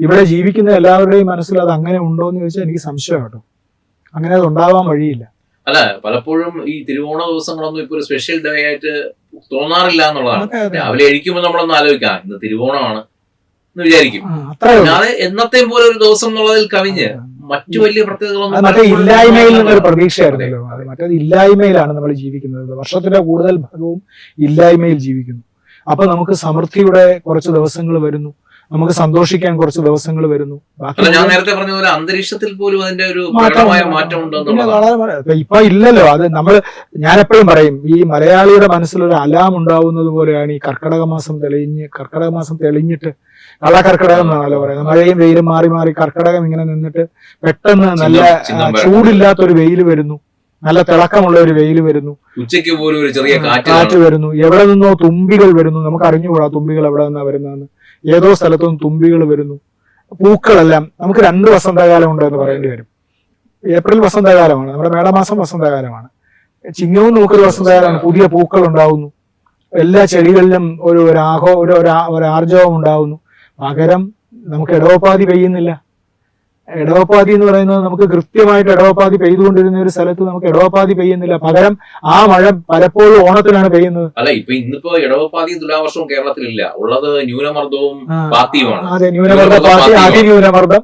ഇവിടെ ജീവിക്കുന്ന എല്ലാവരുടെയും മനസ്സിൽ അത് അങ്ങനെ ഉണ്ടോ എന്ന് ചോദിച്ചാൽ എനിക്ക് സംശയം കേട്ടോ. അങ്ങനെ അത് ഉണ്ടാവാൻ വഴിയില്ല. അല്ല, പലപ്പോഴും ഈ തിരുവോണ ദിവസങ്ങളൊന്നും ഇപ്പൊ ഒരു സ്പെഷ്യൽ ഡേ ആയിട്ട് തോന്നാറില്ല എന്നുള്ളതാണ്. രാവിലെ എഴുതിക്കുമ്പോൾ നമ്മളൊന്ന് ആലോചിക്കാം, ഇന്ന് തിരുവോണമാണ് എന്ന് വിചാരിക്കും. അല്ലാതെ എന്നത്തെയും പോലെ ഒരു ദിവസം എന്നുള്ളതിൽ കവിഞ്ഞ് മറ്റു വലിയ പ്രത്യേകതകളൊന്നും മറ്റേ ഇല്ലായ്മയിൽ നിന്നൊരു പ്രതീക്ഷയായിരുന്നല്ലോ. മറ്റേത് ഇല്ലായ്മയിലാണ് നമ്മൾ ജീവിക്കുന്നത്. വർഷത്തിന്റെ കൂടുതൽ ഭാഗവും ഇല്ലായ്മയിൽ ജീവിക്കുന്നു. അപ്പൊ നമുക്ക് സമൃദ്ധിയുടെ കുറച്ച് ദിവസങ്ങൾ വരുന്നു, നമുക്ക് സന്തോഷിക്കാൻ കുറച്ച് ദിവസങ്ങൾ വരുന്നു. ഞാൻ നേരത്തെ പറഞ്ഞ പോലെ അന്തരീക്ഷത്തിൽ പോലും അതിന്റെ ഒരു മാറ്റം ഇപ്പൊ ഇല്ലല്ലോ. അത് ഞാൻ എപ്പോഴും പറയും, ഈ മലയാളിയുടെ മനസ്സിലൊരു അലാം ഉണ്ടാവുന്നത് പോലെയാണ് ഈ കർക്കിടക മാസം തെളിഞ്ഞിട്ട്, കള്ളക്കർക്കിടകം എന്നാണല്ലോ പറയുന്നത്. മഴയും വെയിലും മാറി മാറി കർക്കിടകം ഇങ്ങനെ നിന്നിട്ട് പെട്ടെന്ന് നല്ല ചൂടില്ലാത്തൊരു വെയിൽ വരുന്നു, നല്ല തിളക്കമുള്ള ഒരു വെയിൽ വരുന്നു, ഉച്ചയ്ക്ക് പോലും ഒരു ചെറിയ കാറ്റ് വരുന്നു, എവിടെ നിന്നോ തുമ്പികൾ വരുന്നു. നമുക്ക് അറിഞ്ഞുകൂടാ തുമ്പികൾ എവിടെ നിന്നാ വരുന്നതെന്ന്. ഏതോ സ്ഥലത്തുനിന്ന് തുമ്പികൾ വരുന്നു. പൂക്കളെല്ലാം, നമുക്ക് 2 വസന്തകാലം ഉണ്ട് എന്ന് പറയേണ്ടി വരും. ഏപ്രിൽ വസന്തകാലമാണ്, നമ്മുടെ മേടമാസം വസന്തകാലമാണ്. ചിങ്ങവും നമുക്കൊരു വസന്തകാലമാണ്. പുതിയ പൂക്കൾ ഉണ്ടാവുന്നു, എല്ലാ ചെടികളിലും ഒരു ആർജവം ഉണ്ടാവുന്നു. പകരം നമുക്ക് ഇടവപ്പാതി പെയ്യുന്നില്ല. ഇടവപ്പാതി എന്ന് പറയുന്നത് നമുക്ക് കൃത്യമായിട്ട് ഇടവപ്പാതി പെയ്തുകൊണ്ടിരുന്ന ഒരു സ്ഥലത്ത് നമുക്ക് ഇടവപ്പാതി പെയ്യുന്നില്ല. പകരം ആ മഴ പലപ്പോഴും ഓണത്തിനാണ് പെയ്യുന്നത്. അല്ല, ഇന്നിപ്പോ ഇടവപ്പാതി തുലാവർഷവും കേരളത്തിലില്ല, ഉള്ളത് ന്യൂനമർദ്ദവും. അതെ, ന്യൂനമർദ്ദ പാത്തി, അതിന്യൂനമർദ്ദം.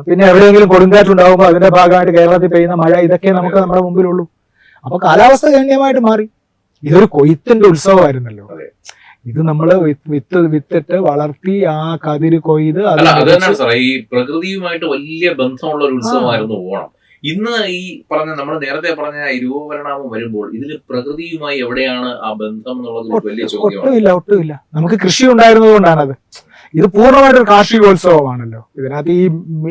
പിന്നെ എവിടെയെങ്കിലും കൊടുങ്കാറ്റുണ്ടാവുമ്പോൾ അതിന്റെ ഭാഗമായിട്ട് കേരളത്തിൽ പെയ്യുന്ന മഴ, ഇതൊക്കെ നമുക്ക് നമ്മുടെ മുമ്പിലുള്ളൂ. അപ്പൊ കാലാവസ്ഥ ഗണ്യമായിട്ട് മാറി. ഇതൊരു കൊയ്ത്തിന്റെ ഉത്സവമായിരുന്നല്ലോ. ഇത് നമ്മള് വിത്തിട്ട് വളർത്തി ആ കതിര് കൊയ്ത് ഈ പ്രകൃതിയുമായിട്ട് വലിയ ബന്ധമുള്ള ഒരു ഉത്സവമായിരുന്നു ഓണം. ഇന്ന് ഈ നമ്മൾ നേരത്തെ പറഞ്ഞ ഈ രൂപപരിണാമം വരുമ്പോൾ ഇതില് പ്രകൃതിയുമായി എവിടെയാണ് ആ ബന്ധം എന്നുള്ളത് വലിയ ചോദ്യമാണ്. ഒട്ടുമില്ല. നമുക്ക് കൃഷി ഉണ്ടായിരുന്നത് കൊണ്ടാണത്. ഇത് പൂർണ്ണമായിട്ടൊരു കാർഷികോത്സവമാണല്ലോ. ഇതിനകത്ത്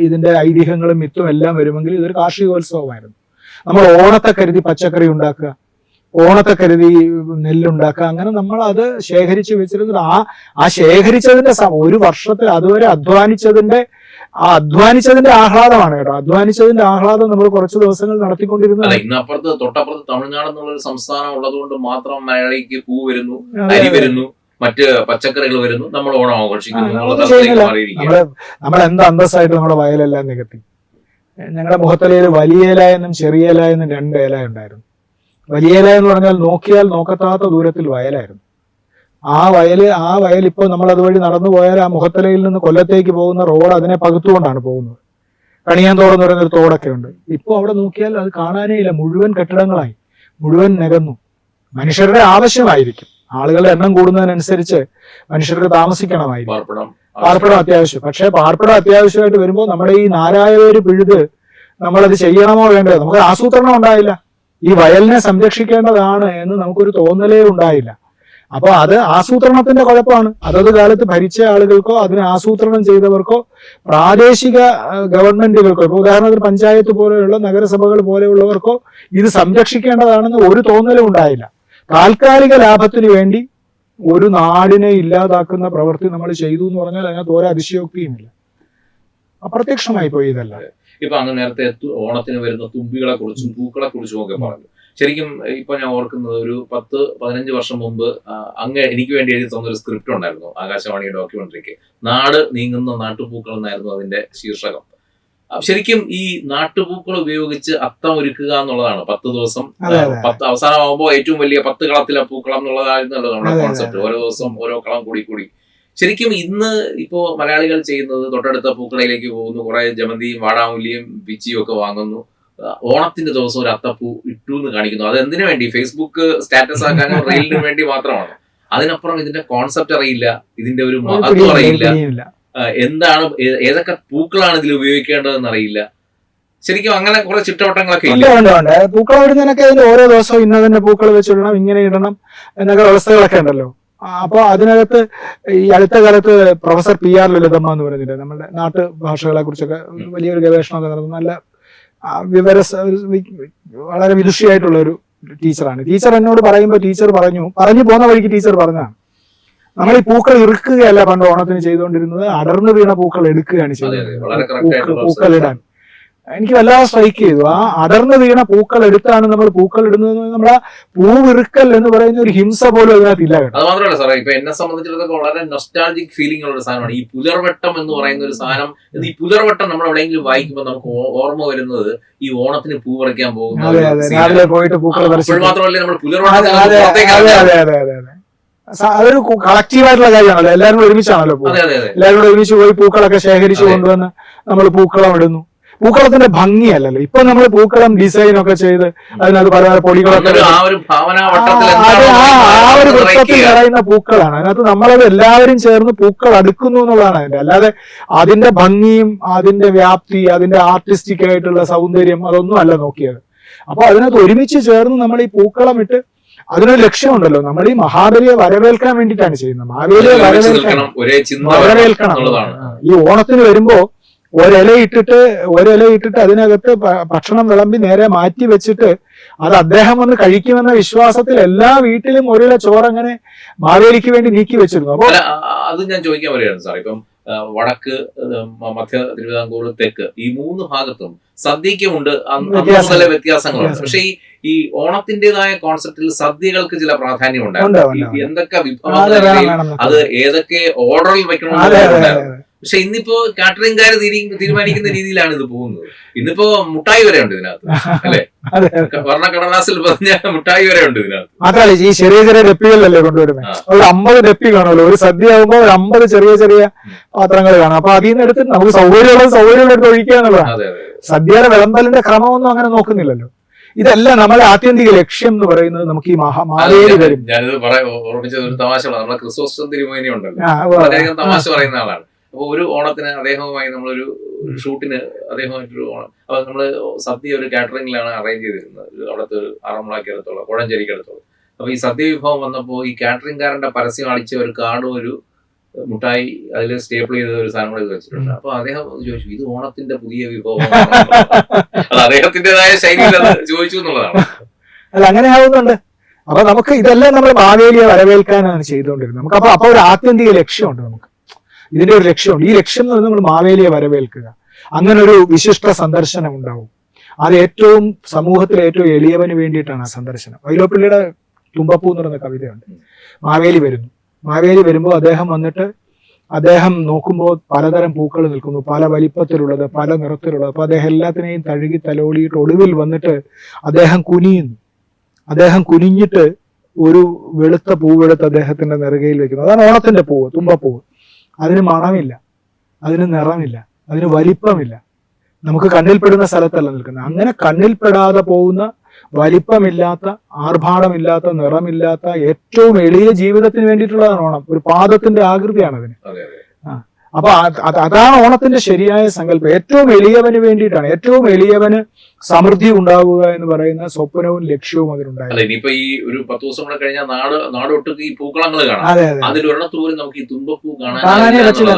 ഇതിന്റെ ഐതിഹ്യങ്ങളും മിത്തും എല്ലാം വരുമെങ്കിൽ ഇതൊരു കാർഷികോത്സവമായിരുന്നു. നമ്മൾ ഓണത്തെ കരുതി പച്ചക്കറി ഉണ്ടാക്കുക, ഓണത്തെ കരുതി നെല്ലുണ്ടാക്കുക, അങ്ങനെ നമ്മൾ അത് ശേഖരിച്ച് വെച്ചിരുന്നത് ആ ശേഖരിച്ചതിന്റെ ഒരു വർഷത്തിൽ അതുവരെ അധ്വാനിച്ചതിന്റെ ആഹ്ലാദമാണ് കേട്ടോ. അധ്വാനിച്ചതിന്റെ ആഹ്ലാദം നമ്മൾ കുറച്ച് ദിവസങ്ങൾ നടത്തിക്കൊണ്ടിരുന്നത്. ഇന്നപ്പുറത്ത് തൊട്ടപ്പുറത്ത് തമിഴ്നാട് എന്നുള്ള ഒരു സംസ്ഥാനം ഉള്ളത് കൊണ്ട് മാത്രം മലയാളിക്ക് പൂ വരുന്നു, അരി വരുന്നു, മറ്റ് പച്ചക്കറികൾ വരുന്നു, നമ്മൾ ഓണം ആഘോഷിക്കുന്നു. നമ്മൾ എന്ത് അന്തസ്സായിട്ട് നമ്മുടെ വയലെല്ലാം നികത്തി. ഞങ്ങളുടെ മുഖത്തലയിൽ വലിയ ഇല എന്നും ചെറിയ ഇല എന്നും 2 ഇല ഉണ്ടായിരുന്നു. വലിയ ഇല എന്ന് പറഞ്ഞാൽ നോക്കിയാൽ നോക്കത്താത്ത ദൂരത്തിൽ വയലായിരുന്നു. ആ വയൽ ഇപ്പോൾ നമ്മൾ അതുവഴി നടന്നു പോയാൽ ആ മുഖത്തലയിൽ നിന്ന് കൊല്ലത്തേക്ക് പോകുന്ന റോഡ് അതിനെ പകുത്തുകൊണ്ടാണ് പോകുന്നത്. കണിയാന്തോട് എന്ന് പറയുന്ന ഒരു തോടൊക്കെ ഉണ്ട്. ഇപ്പോൾ അവിടെ നോക്കിയാൽ അത് കാണാനേ ഇല്ല. മുഴുവൻ കെട്ടിടങ്ങളായി, മുഴുവൻ നികന്നു. മനുഷ്യരുടെ ആവശ്യമായിരിക്കും, ആളുകളുടെ എണ്ണം കൂടുന്നതിനനുസരിച്ച് മനുഷ്യർക്ക് താമസിക്കണമായിരിക്കും. പാർപ്പിടം അത്യാവശ്യം. പക്ഷെ പാർപ്പിടം അത്യാവശ്യമായിട്ട് വരുമ്പോൾ നമ്മുടെ ഈ നാരായവര് പിഴുത് നമ്മളത് ചെയ്യണമോ വേണ്ടത്, നമുക്ക് ആസൂത്രണം ഉണ്ടായില്ല. ഈ വയലിനെ സംരക്ഷിക്കേണ്ടതാണ് എന്ന് നമുക്കൊരു തോന്നലേ ഉണ്ടായില്ല. അപ്പൊ അത് ആസൂത്രണത്തിന്റെ കുഴപ്പമാണ്. അതത് കാലത്ത് ഭരിച്ച ആളുകൾക്കോ അതിനെ ആസൂത്രണം ചെയ്തവർക്കോ പ്രാദേശിക ഗവൺമെന്റുകൾക്കോ, ഇപ്പൊ ഉദാഹരണത്തിന് പഞ്ചായത്ത് പോലെയുള്ള നഗരസഭകൾ പോലെയുള്ളവർക്കോ ഇത് സംരക്ഷിക്കേണ്ടതാണെന്ന് ഒരു തോന്നലും ഉണ്ടായില്ല. താൽക്കാലിക ലാഭത്തിന് വേണ്ടി ഒരു നാടിനെ ഇല്ലാതാക്കുന്ന പ്രവൃത്തി നമ്മൾ ചെയ്തു എന്ന് പറഞ്ഞാൽ അതിനകത്ത് ഒരു അതിശയോക്തിയുമില്ല. അപ്രത്യക്ഷമായി പോയി ഇതല്ല. ഇപ്പൊ അങ്ങ് നേരത്തെ ഓണത്തിന് വരുന്ന തുമ്പികളെ കുറിച്ചും പൂക്കളെ കുറിച്ചും ഒക്കെ പറഞ്ഞു. ശരിക്കും ഇപ്പൊ ഞാൻ ഓർക്കുന്നത് ഒരു 10-15 വർഷം മുമ്പ് അങ്ങ് എനിക്ക് വേണ്ടി എഴുതി തന്നൊരു സ്ക്രിപ്റ്റ് ഉണ്ടായിരുന്നു ആകാശവാണി ഡോക്യുമെന്ററിക്ക്. നാട് നീങ്ങുന്ന നാട്ടുപൂക്കൾ എന്നായിരുന്നു അതിന്റെ ശീർഷകം. ശരിക്കും ഈ നാട്ടുപൂക്കൾ ഉപയോഗിച്ച് അത്തം ഒരുക്കുക എന്നുള്ളതാണ് 10 ദിവസം. അവസാനമാകുമ്പോൾ ഏറ്റവും വലിയ 10 കളത്തിലെ പൂക്കളം എന്നുള്ളതായിരുന്നല്ലോ നമ്മുടെ കോൺസെപ്റ്റ്. ഓരോ ദിവസം ഓരോ കളം കൂടി. ശരിക്കും ഇന്ന് ഇപ്പോ മലയാളികൾ ചെയ്യുന്നത് തൊട്ടടുത്ത പൂക്കളയിലേക്ക് പോകുന്നു, കുറെ ജമന്തിയും വാടാമുല്ലിയും പിച്ചിയും ഒക്കെ വാങ്ങുന്നു, ഓണത്തിന്റെ ദിവസം ഒരു അത്തപ്പൂ ഇട്ടു എന്ന് കാണിക്കുന്നു. അത് എന്തിനു വേണ്ടി? ഫേസ്ബുക്ക് സ്റ്റാറ്റസ് ആക്കാനോ റീലിന് വേണ്ടി മാത്രമാണ്. അതിനപ്പുറം ഇതിന്റെ കോൺസെപ്റ്റ് അറിയില്ല, ഇതിന്റെ ഒരു മഹത്വം അറിയില്ല, എന്താണ് ഏതൊക്കെ പൂക്കളാണ് ഇതിൽ ഉപയോഗിക്കേണ്ടതെന്ന് അറിയില്ല. ശരിക്കും അങ്ങനെ കുറെ ചിട്ടവട്ടങ്ങളൊക്കെ ഉണ്ട്. പൂക്കൾ ഇടുന്നതിനൊക്കെ ഓരോ ദിവസവും ഇന്നതിന്റെ പൂക്കൾ വെച്ചിടണം, ഇങ്ങനെ ഇടണം എന്നൊക്കെ വ്യവസ്ഥകളൊക്കെ ഉണ്ടല്ലോ. അപ്പൊ അതിനകത്ത് ഈ അടുത്ത കാലത്ത് പ്രൊഫസർ PR ലളിതമ്മ എന്ന് പറഞ്ഞിട്ട് നമ്മുടെ നാട്ടുഭാഷകളെ കുറിച്ചൊക്കെ വലിയൊരു ഗവേഷണമൊക്കെ നടത്തുന്ന നല്ല വളരെ വിദുഷിയായിട്ടുള്ള ഒരു ടീച്ചറാണ്. ടീച്ചർ എന്നോട് പറയുമ്പോൾ ടീച്ചർ പറഞ്ഞു പോകുന്ന വഴിക്ക് ടീച്ചർ പറഞ്ഞതാണ്, നമ്മൾ ഈ പൂക്കൾ ഇറുക്കുകയല്ല പണ്ട് ഓണത്തിന് ചെയ്തുകൊണ്ടിരുന്നത്, അടർന്നു വീണ പൂക്കൾ എടുക്കുകയാണ് ചെയ്തത്. പൂക്കൾ ഇടാൻ എനിക്ക് വല്ലാതെ സ്ട്രൈക്ക് ചെയ്തു. ആ അടർന്നു വീണ പൂക്കൾ എടുത്താണ് നമ്മൾ പൂക്കൾ ഇടുന്നത്. നമ്മളെ പൂവിറുക്കൽ എന്ന് പറയുന്ന ഒരു ഹിംസ പോലും അതിനകത്തില്ല. അത് മാത്രമല്ല സാറേ, ഇപ്പൊ എന്നെ സംബന്ധിച്ചിടത്തോളം വളരെ നൊസ്റ്റാൾജിക് ഫീലിംഗ് ഉള്ള ഒരു സാധനമാണ് ഈ പുലർവട്ടം എന്ന് പറയുന്ന ഒരു സാധനം. ഈ പുലർവട്ടം നമ്മൾ എവിടെയെങ്കിലും വായിക്കുമ്പോൾ നമുക്ക് ഓർമ്മ വരുന്നത് ഈ ഓണത്തിന് പൂ പറിക്കാൻ പോകുന്ന പോയിട്ട് പൂക്കൾ മാത്രമല്ല നമ്മൾ പുലർവട്ടം. അതൊരു കളക്റ്റീവായിട്ടുള്ള കാര്യമാണല്ലോ, എല്ലാവരും കൂടെ ഒരുമിച്ചാണല്ലോ. എല്ലാവരും കൂടെ ഒരുമിച്ച് പോയി പൂക്കളൊക്കെ ശേഖരിച്ചു കൊണ്ടുവന്ന് നമ്മൾ പൂക്കളം ഇടുന്നു. പൂക്കളത്തിന്റെ ഭംഗിയല്ലല്ലോ ഇപ്പൊ നമ്മൾ പൂക്കളം ഡിസൈൻ ഒക്കെ ചെയ്ത് അതിനകത്ത് പല പല പൊടികളൊക്കെ ആ ഒരു വൃത്തത്തിൽ നിറയുന്ന പൂക്കളാണ്. അതിനകത്ത് നമ്മളത് എല്ലാവരും ചേർന്ന് പൂക്കൾ അടുക്കുന്നു എന്നുള്ളതാണ് അതിന്റെ. അല്ലാതെ അതിന്റെ ഭംഗിയും അതിന്റെ വ്യാപ്തി അതിന്റെ ആർട്ടിസ്റ്റിക് ആയിട്ടുള്ള സൗന്ദര്യം അതൊന്നും അല്ല നോക്കിയത്. അപ്പൊ അതിനകത്ത് ഒരുമിച്ച് ചേർന്ന് നമ്മൾ ഈ പൂക്കളം ഇട്ട് അതിനൊരു ലക്ഷ്യമുണ്ടല്ലോ, നമ്മൾ ഈ മഹാബലിയെ വരവേൽക്കാൻ വേണ്ടിയിട്ടാണ് ചെയ്യുന്നത്. മഹാബലിയെ വരവേൽക്കണം. ഈ ഓണത്തിന് വരുമ്പോ ഒരില ഇട്ടിട്ട് അതിനകത്ത് ഭക്ഷണം വിളമ്പി നേരെ മാറ്റി വെച്ചിട്ട് അത് അദ്ദേഹം വന്ന് കഴിക്കുമെന്ന വിശ്വാസത്തിൽ എല്ലാ വീട്ടിലും ഒരില ചോറങ്ങനെ മാവേലിക്ക് വേണ്ടി നീക്കി വെച്ചിരുന്നു. അപ്പൊ അത് ഞാൻ ചോദിക്കാൻ പറയുകയാണ് സാർ. ഇപ്പം വടക്ക്, മധ്യ തിരുവിതാംകൂർ, തെക്ക് ഈ 3 ഭാഗത്തും സദ്യക്കുമുണ്ട് വ്യത്യാസങ്ങളുണ്ട്. പക്ഷെ ഈ ഓണത്തിന്റേതായ കോൺസെപ്റ്റിൽ സദ്യകൾക്ക് ചില പ്രാധാന്യം ഉണ്ടായിരുന്നു. എന്തൊക്കെ വിഭവങ്ങൾ അത് ഏതൊക്കെ ഓർഡറിൽ വെക്കണമെന്ന്. പക്ഷെ ഇന്നിപ്പോ കാറ്ററിംഗുകാർ തീരുമാനിക്കുന്ന രീതിയിലാണ് ഇത് പോകുന്നത്. ഇന്നിപ്പോ മുട്ടായി വരെ ഉണ്ട് ഇതിനകത്ത്, അല്ലെ? വർണ്ണക്കടലാസിൽ പറഞ്ഞ മുട്ടായി വരെ ഉണ്ട് ഇതിനകത്ത്. മാത്രമല്ല ഈ ചെറിയ ചെറിയ ഡെപ്പികളിലല്ലേ കൊണ്ടുവരുന്നത്. ഒരു 50 ഡെപ്പി കാണുമല്ലോ. ഒരു സദ്യ ആകുമ്പോൾ ഒരു 50 ചെറിയ ചെറിയ പാത്രങ്ങൾ കാണാം. അപ്പൊ അതിൽ നിന്ന് എടുത്ത് നമുക്ക് സൗകര്യമുള്ള എടുത്ത് ഒഴിക്കുക എന്നുള്ളതാണ്. സദ്യയുടെ വിളമ്പലിന്റെ ക്രമമൊന്നും അങ്ങനെ നോക്കുന്നില്ലല്ലോ. ഇതല്ല നമ്മളെ ആത്യന്തിക ലക്ഷ്യം എന്ന് പറയുന്നത്. നമുക്ക് ഈ മാവേലി വരും. ഞാനിത് ഓർമ്മിച്ചത് ഒരു തമാശ. നമ്മളെ ക്രിസോസ്റ്റം തിരുമേനി ഉണ്ടല്ലോ, തമാശ പറയുന്ന ആളാണ്. അപ്പൊ ഒരു ഓണത്തിന് അദ്ദേഹവുമായി നമ്മളൊരു ഷൂട്ടിന് അദ്ദേഹമായിട്ടൊരു ഓണം, അപ്പൊ നമ്മള് സദ്യ ഒരു കാറ്ററിംഗിലാണ് അറേഞ്ച് ചെയ്തിരുന്നത്. അവിടുത്തെ ആറന്മുളക്കടുത്തുള്ള കോഴഞ്ചേരിക്കടുത്തുള്ള. അപ്പൊ ഈ സദ്യ വിഭവം വന്നപ്പോ ഈ കാറ്ററിംഗുകാരന്റെ പരസ്യം അടിച്ച ഒരു കാർഡും ഒരു മുട്ടായി അതിൽ സ്റ്റേപ്പിൾ ചെയ്ത ഒരു സാധനം കൂടെ വെച്ചിട്ടുണ്ട്. അപ്പൊ അദ്ദേഹം ചോദിച്ചു, ഇത് ഓണത്തിന്റെ പുതിയ വിഭവം? അത് അദ്ദേഹത്തിന്റേതായ ശൈലിയിൽ അത് ചോദിച്ചു എന്നുള്ളതാണ്. അല്ല, അങ്ങനെ ആവുന്നുണ്ട്. അപ്പൊ നമുക്ക് ഇതെല്ലാം നമ്മൾ മാവേലിയെ വരവേൽക്കാനാണ് ചെയ്തുകൊണ്ടിരുന്നത്. നമുക്ക് അപ്പൊ ഒരു ആത്യന്തിക ലക്ഷ്യമുണ്ട്. നമുക്ക് ഇതിന്റെ ഒരു ലക്ഷ്യമുണ്ട്. ഈ ലക്ഷ്യം എന്ന് പറയുന്നത് നമ്മൾ മാവേലിയെ വരവേൽക്കുക. അങ്ങനെ ഒരു വിശിഷ്ട സന്ദർശനം ഉണ്ടാവും. അത് ഏറ്റവും സമൂഹത്തിലെ ഏറ്റവും എളിയവന് വേണ്ടിയിട്ടാണ് ആ സന്ദർശനം. വൈലോപ്പിള്ളിയുടെ തുമ്പപ്പൂ എന്ന് പറയുന്ന കവിതയുണ്ട്. മാവേലി വരുന്നു. മാവേലി വരുമ്പോൾ അദ്ദേഹം വന്നിട്ട് അദ്ദേഹം നോക്കുമ്പോൾ പലതരം പൂക്കൾ നിൽക്കുന്നു, പല വലിപ്പത്തിലുള്ളത്, പല നിറത്തിലുള്ളത്. അപ്പൊ അദ്ദേഹം എല്ലാത്തിനെയും തഴുകി തലോടിയിട്ട് ഒടുവിൽ വന്നിട്ട് അദ്ദേഹം കുനിയുന്നു. അദ്ദേഹം കുനിഞ്ഞിട്ട് ഒരു വെളുത്ത പൂവെടുത്ത് അദ്ദേഹത്തിന്റെ നെറുകയിൽ വെക്കുന്നു. അതാണ് ഓണത്തിന്റെ പൂവ്, തുമ്പപ്പൂവ്. അതിന് മണമില്ല, അതിന് നിറമില്ല, അതിന് വലിപ്പമില്ല. നമുക്ക് കണ്ണിൽപ്പെടുന്ന സ്ഥലത്തല്ല നിൽക്കുന്നത്. അങ്ങനെ കണ്ണിൽപ്പെടാതെ പോകുന്ന, വലിപ്പമില്ലാത്ത, ആർഭാടമില്ലാത്ത, നിറമില്ലാത്ത ഏറ്റവും എളിയ ജീവിതത്തിന് വേണ്ടിയിട്ടുള്ളതാണ് ഓണം. ഒരു പാദത്തിന്റെ ആകൃതിയാണ് അതിന്. അപ്പൊ അതാണ് ഓണത്തിന്റെ ശരിയായ സങ്കല്പം. ഏറ്റവും എളിയവന് വേണ്ടിയിട്ടാണ്. ഏറ്റവും എളിയവന് സമൃദ്ധി ഉണ്ടാവുക എന്ന് പറയുന്ന സ്വപ്നവും ലക്ഷ്യവും അതിനുണ്ടായിരുന്നു. ഇനിയിപ്പോ ഈ ഒരു 10 ദിവസം കൂടെ കഴിഞ്ഞാൽ നാടൊട്ട് ഈ പൂക്കളങ്ങൾ കാണാം. അതിലൊരെണ്ണത്തോലും നമുക്ക് ഈ തുമ്പപ്പൂ കാണാനേ പറ്റില്ല.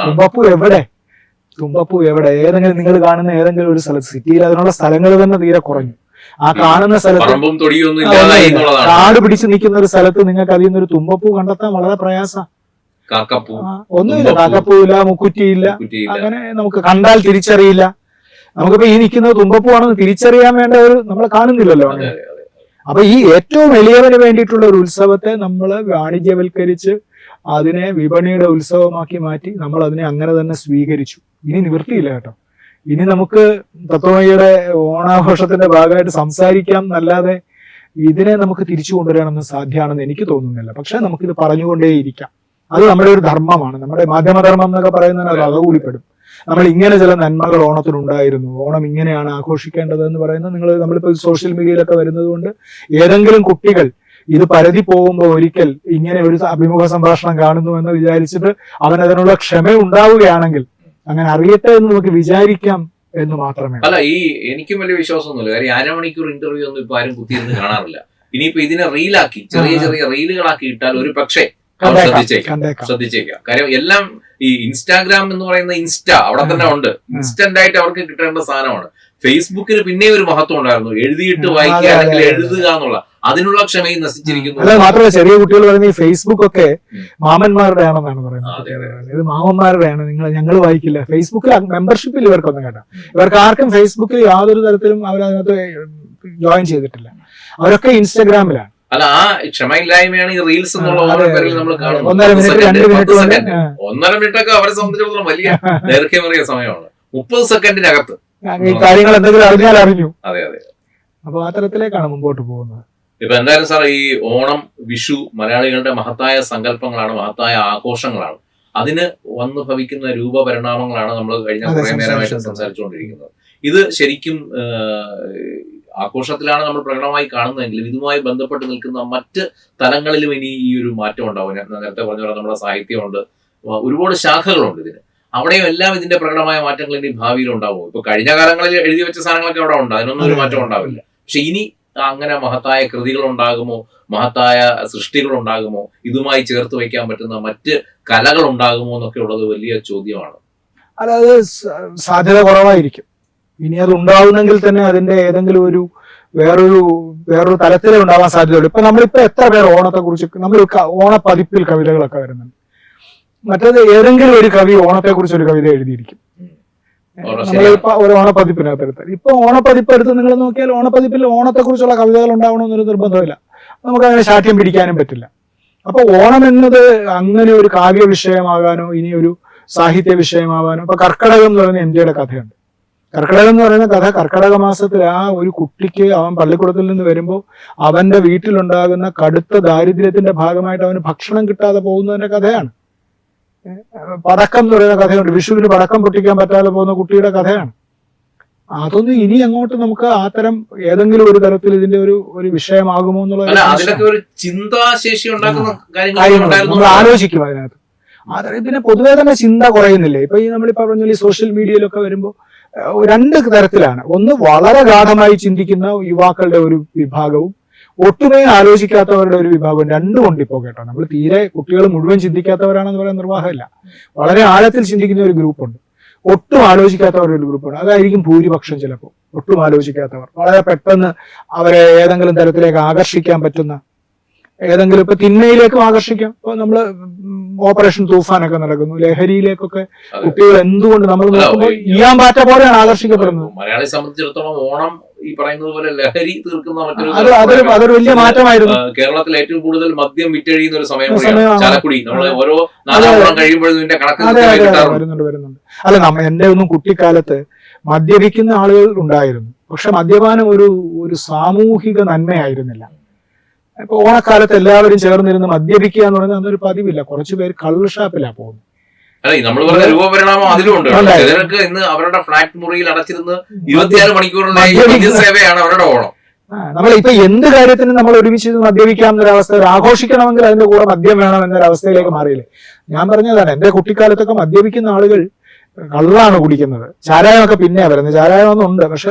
തുമ്പപ്പൂ എവിടെ? ഏതെങ്കിലും നിങ്ങൾ കാണുന്ന ഏതെങ്കിലും ഒരു സ്ഥലത്ത്, സിറ്റിയിൽ അതിനുള്ള സ്ഥലങ്ങൾ തന്നെ തീരെ കുറഞ്ഞു. ആ കാണുന്ന സ്ഥലത്ത് കാട് പിടിച്ചു നിൽക്കുന്ന ഒരു സ്ഥലത്ത് നിങ്ങൾക്ക് അതിൽ നിന്നൊരു തുമ്പപ്പൂ കണ്ടെത്താൻ വളരെ പ്രയാസം. ഒന്നുമില്ല, കാക്കപ്പൂവില്ല, മുക്കുറ്റിയില്ല. അങ്ങനെ നമുക്ക് കണ്ടാൽ തിരിച്ചറിയില്ല. നമുക്കിപ്പോ ഈ നിൽക്കുന്നത് തുമ്പപ്പൂ ആണെന്ന് തിരിച്ചറിയാൻ വേണ്ട ഒരു നമ്മൾ കാണുന്നില്ലല്ലോ. അങ്ങനെ അപ്പൊ ഈ ഏറ്റവും എളിയവന് വേണ്ടിയിട്ടുള്ള ഒരു ഉത്സവത്തെ നമ്മൾ വാണിജ്യവൽക്കരിച്ച് അതിനെ വിപണിയുടെ ഉത്സവമാക്കി മാറ്റി നമ്മൾ അതിനെ അങ്ങനെ തന്നെ സ്വീകരിച്ചു. ഇനി നിവൃത്തിയില്ല കേട്ടോ. ഇനി നമുക്ക് തത്വമയിയുടെ ഓണാഘോഷത്തിന്റെ ഭാഗമായിട്ട് സംസാരിക്കാം എന്നല്ലാതെ ഇതിനെ നമുക്ക് തിരിച്ചു കൊണ്ടുവരാനൊന്നും സാധ്യമാണെന്ന് എനിക്ക് തോന്നുന്നില്ല. പക്ഷെ നമുക്കിത് പറഞ്ഞുകൊണ്ടേയിരിക്കാം. അത് നമ്മുടെ ഒരു ധർമ്മമാണ്. നമ്മുടെ മാധ്യമധർമ്മം എന്നൊക്കെ പറയുന്നതിന് അത് അതുകൂടിപ്പെടും. നമ്മൾ ഇങ്ങനെ ചില നന്മകൾ ഓണത്തിനുണ്ടായിരുന്നു, ഓണം ഇങ്ങനെയാണ് ആഘോഷിക്കേണ്ടത് എന്ന് പറയുന്നത് നമ്മളിപ്പോൾ സോഷ്യൽ മീഡിയയിലൊക്കെ വരുന്നത് കൊണ്ട് ഏതെങ്കിലും കുട്ടികൾ ഇത് പരതി പോകുമ്പോൾ ഒരിക്കൽ ഇങ്ങനെ ഒരു അഭിമുഖ സംഭാഷണം കാണുന്നു എന്ന് വിചാരിച്ചിട്ട് അവൻ അതിനുള്ള ക്ഷമ ഉണ്ടാവുകയാണെങ്കിൽ അങ്ങനെ അറിയട്ടെ എന്ന് നമുക്ക് വിചാരിക്കാം എന്ന് മാത്രമേ. അല്ല, ഈ എനിക്കും വലിയ വിശ്വാസമൊന്നുമില്ല. കാര്യം 1/2 മണിക്കൂർ ഇന്റർവ്യൂ ഒന്നും ഇപ്പൊ ആരും കുത്തിയിരുന്ന് കാണാറില്ല. ഇനിയിപ്പോ ഇതിനെ റീലാക്കി ചെറിയ ചെറിയ റീലുകളാക്കി ഇട്ടാൽ ഒരു പക്ഷേ ശ്രദ്ധിച്ചേക്കാം. കാര്യം എല്ലാം ഈ ഇൻസ്റ്റാഗ്രാം എന്ന് പറയുന്ന അവിടെ തന്നെ ഉണ്ട്. ഇൻസ്റ്റന്റ് ആയിട്ട് അവർക്ക് കിട്ടേണ്ട സാധനമാണ്. ഫേസ്ബുക്കിന് പിന്നെ ഒരു മഹത്വം ഉണ്ടായിരുന്നു, എഴുതിയിട്ട് വായിക്കുക അല്ലെങ്കിൽ എഴുതുക എന്നുള്ള അതിനുള്ള ക്ഷമയും നശിച്ചിരിക്കുന്നു. അല്ല, മാത്രമല്ല ചെറിയ കുട്ടികൾ പറയുന്ന ഈ ഫേസ്ബുക്ക് ഒക്കെ മാമന്മാരുടെ ആണെന്നാണ് പറയുന്നത്. ഇത് മാമന്മാരുടെയാണ്, ഞങ്ങൾ വായിക്കില്ല. ഫേസ്ബുക്കിൽ മെമ്പർഷിപ്പിൽ ഇവർക്കൊന്നും കേട്ടോ. ഇവർക്ക് ആർക്കും ഫേസ്ബുക്കിൽ യാതൊരു തരത്തിലും അവരതിനകത്ത് ജോയിൻ ചെയ്തിട്ടില്ല. അവരൊക്കെ ഇൻസ്റ്റാഗ്രാമിലാണ്. അല്ല, ആ ക്ഷമയില്ലായ്മയാണ് ഈ റീൽസ് എന്നുള്ള പേരിൽ നമ്മൾ കാണുന്നത്. 1.5 മിനിറ്റൊക്കെ അവരെ സംബന്ധിച്ചിടത്തോളം വലിയ ദൈർഘ്യമേറിയ സമയമാണ്. 30 സെക്കൻഡിനകത്ത് കാര്യങ്ങൾ എന്തെങ്കിലും അറിഞ്ഞാൽ അറിഞ്ഞു. അതെ. അപ്പൊ ആ തരത്തിലേക്കാണ് മുമ്പോട്ട് പോകുന്നത്. ഇപ്പൊ എന്തായാലും സാർ, ഈ ഓണം, വിഷു മലയാളികളുടെ മഹത്തായ സങ്കല്പങ്ങളാണ്, മഹത്തായ ആഘോഷങ്ങളാണ്. അതിന് വന്നു ഭവിക്കുന്ന രൂപപരിണാമങ്ങളാണ് നമ്മൾ കഴിഞ്ഞ കുറെ നേരമായിട്ട് സംസാരിച്ചുകൊണ്ടിരിക്കുന്നത്. ഇത് ശരിക്കും ആഘോഷത്തിലാണ് നമ്മൾ പ്രകടമായി കാണുന്നതെങ്കിലും ഇതുമായി ബന്ധപ്പെട്ട് നിൽക്കുന്ന മറ്റ് തലങ്ങളിലും ഇനി ഈ ഒരു മാറ്റം ഉണ്ടാവും. ഞാൻ നേരത്തെ പറഞ്ഞ പോലെ നമ്മുടെ സാഹിത്യമുണ്ട്, ഒരുപാട് ശാഖകളുണ്ട് ഇതിന്. അവിടെയും എല്ലാം ഇതിന്റെ പ്രകടമായ മാറ്റങ്ങൾ ഇനി ഭാവിയിൽ ഉണ്ടാവും. ഇപ്പൊ കഴിഞ്ഞ കാലങ്ങളിൽ എഴുതി വെച്ച സാധനങ്ങളൊക്കെ അവിടെ ഉണ്ട്, അതിനൊന്നും ഒരു മാറ്റം ഉണ്ടാവില്ല. പക്ഷെ ഇനി അങ്ങനെ മഹത്തായ കൃതികൾ ഉണ്ടാകുമോ, മഹത്തായ സൃഷ്ടികൾ ഉണ്ടാകുമോ, ഇതുമായി ചേർത്ത് വയ്ക്കാൻ പറ്റുന്ന മറ്റ് കലകൾ ഉണ്ടാകുമോ എന്നൊക്കെ ഉള്ളത് വലിയ ചോദ്യമാണ്. അല്ല, അത് സാധ്യത കുറവായിരിക്കും. ഇനി അത് ഉണ്ടാവുന്നെങ്കിൽ തന്നെ അതിന്റെ ഏതെങ്കിലും ഒരു വേറൊരു തലത്തിലേ ഉണ്ടാവാൻ സാധ്യതയുള്ളൂ. നമ്മളിപ്പോ എത്ര പേർ ഓണത്തെ കുറിച്ച് നമ്മൾ ഓണപ്പതിപ്പിൽ കവിതകളൊക്കെ വരുന്നുണ്ട്. മറ്റേത് ഏതെങ്കിലും ഒരു കവി ഓണത്തെ കുറിച്ച് ഒരു കവിത എഴുതിയിരിക്കും. നമ്മളിപ്പോ ഒരു ഓണപ്പതിപ്പിനകത്ത് എടുത്താൽ ഇപ്പൊ ഓണപ്പതിപ്പ് എടുത്ത് നിങ്ങൾ നോക്കിയാൽ ഓണപ്പതിപ്പിൽ ഓണത്തെ കുറിച്ചുള്ള കവിതകൾ ഉണ്ടാവണമെന്നൊരു നിർബന്ധമില്ല. നമുക്ക് അങ്ങനെ ശാഠ്യം പിടിക്കാനും പറ്റില്ല. അപ്പൊ ഓണം എന്നത് അങ്ങനെ ഒരു കാവ്യ വിഷയമാകാനോ ഇനി ഒരു സാഹിത്യ വിഷയമാകാനോ. ഇപ്പൊ കർക്കടകം എന്ന് പറയുന്ന എംജിയുടെ കഥയുണ്ട്. കർക്കടകം എന്ന് പറയുന്ന കഥ കർക്കടക മാസത്തിൽ ആ ഒരു കുട്ടിക്ക് അവൻ പള്ളിക്കൂടത്തിൽ നിന്ന് വരുമ്പോൾ അവന്റെ വീട്ടിലുണ്ടാകുന്ന കടുത്ത ദാരിദ്ര്യത്തിന്റെ ഭാഗമായിട്ട് അവന് ഭക്ഷണം കിട്ടാതെ പോകുന്നതിന്റെ കഥയാണ്. പടക്കം എന്ന് പറയുന്ന കഥയുണ്ട്. വിഷുവിന് പടക്കം പൊട്ടിക്കാൻ പറ്റാതെ പോകുന്ന കുട്ടിയുടെ കഥയാണ്. അതൊന്നും ഇനി അങ്ങോട്ട് നമുക്ക് അത്തരം ഏതെങ്കിലും ഒരു തരത്തിൽ ഇതിന്റെ ഒരു വിഷയമാകുമോ എന്നുള്ള നമ്മൾ ആലോചിക്കും അതിനകത്ത്. പിന്നെ പൊതുവെ തന്നെ ചിന്ത കുറയുന്നില്ലേ. ഇപ്പൊ ഈ നമ്മളിപ്പോ പറഞ്ഞ സോഷ്യൽ മീഡിയയിലൊക്കെ വരുമ്പോൾ 2 തരത്തിലാണ്. ഒന്ന്, വളരെ ഗാഢമായി ചിന്തിക്കുന്ന യുവാക്കളുടെ ഒരു വിഭാഗവും ഒട്ടുമേ ആലോചിക്കാത്തവരുടെ ഒരു വിഭാഗവും. രണ്ടും ഉണ്ട് ഇപ്പോ കേട്ടോ. നമ്മൾ തീരെ കുട്ടികൾ മുഴുവൻ ചിന്തിക്കാത്തവരാണെന്ന് പറയാൻ നിർവാഹമില്ല. വളരെ ആഴത്തിൽ ചിന്തിക്കുന്ന ഒരു ഗ്രൂപ്പുണ്ട്, ഒട്ടും ആലോചിക്കാത്തവരുടെ ഒരു ഗ്രൂപ്പുണ്ട്. അതായിരിക്കും ഭൂരിപക്ഷം. ചിലപ്പോൾ ഒട്ടും ആലോചിക്കാത്തവർ വളരെ പെട്ടെന്ന് അവരെ ഏതെങ്കിലും തരത്തിലേക്ക് ആകർഷിക്കാൻ പറ്റുന്ന ഏതെങ്കിലും ഇപ്പൊ തിന്മയിലേക്കും ആകർഷിക്കാം. ഇപ്പൊ നമ്മള് ഓപ്പറേഷൻ തൂഫാനൊക്കെ നടക്കുന്നു, ലഹരിയിലേക്കൊക്കെ കുട്ടികൾ എന്തുകൊണ്ട് നമ്മൾ നോക്കുമ്പോൾ ഈയാമ്പാറ്റ പോലെയാണ് ആകർഷിക്കപ്പെടുന്നത്. മലയാളിയെ സംബന്ധിച്ചിടത്തോളം ഓണം ഈ പറയുന്നത് പോലെ ലഹരി തീർക്കുന്ന അതൊരു വലിയ മാറ്റമായിരുന്നു. കേരളത്തിൽ ഏറ്റവും കൂടുതൽ മദ്യം വിറ്റഴിയുന്ന ഒരു സമയം ചാലക്കുടി. നമ്മള് ഓരോ നാലാം കഴിയുമ്പോഴും ഇതിന്റെ കണക്ക് വരുന്നുണ്ട്. അല്ല, എന്റെ ഒന്നും കുട്ടിക്കാലത്ത് മദ്യപിക്കുന്ന ആളുകൾ ഉണ്ടായിരുന്നു, പക്ഷെ മദ്യപാനം ഒരു സാമൂഹിക നന്മയായിരുന്നില്ല. ഇപ്പൊ ഓണക്കാലത്ത് എല്ലാവരും ചേർന്നിരുന്ന് മദ്യപിക്കുക എന്ന് പറയുന്നത് അതൊരു പതിവില്ല. കുറച്ചു പേര് കള്ള് ഷാപ്പിലാ പോകുന്നത്. അല്ല, നമ്മൾ പറഞ്ഞ രൂപപരിണാമം അതിലുണ്ട്. ചിലർക്ക് ഇന്ന് അവരുടെ ഫ്ലാറ്റ് മുറിയിൽ അടച്ചിരുന്ന് 24 മണിക്കൂറുള്ള സേവയാണ് അവരുടെ ഓണം. നമ്മളിപ്പോ എന്ത് കാര്യത്തിനും നമ്മൾ ഒരുമിച്ച് മദ്യപിക്കാം എന്നൊരവസ്ഥ, ആഘോഷിക്കണമെങ്കിൽ അതിന്റെ കൂടെ മദ്യം വേണം എന്നൊരവസ്ഥയിലേക്ക് മാറിയില്ലേ. ഞാൻ പറഞ്ഞതാണ്, എന്റെ കുട്ടിക്കാലത്തൊക്കെ മദ്യപിക്കുന്ന ആളുകൾ കള്ളാണ് കുടിക്കുന്നത്. ചാരായമൊക്കെ പിന്നെ വരുന്നത്, ചാരായമൊന്നും ഉണ്ട്, പക്ഷെ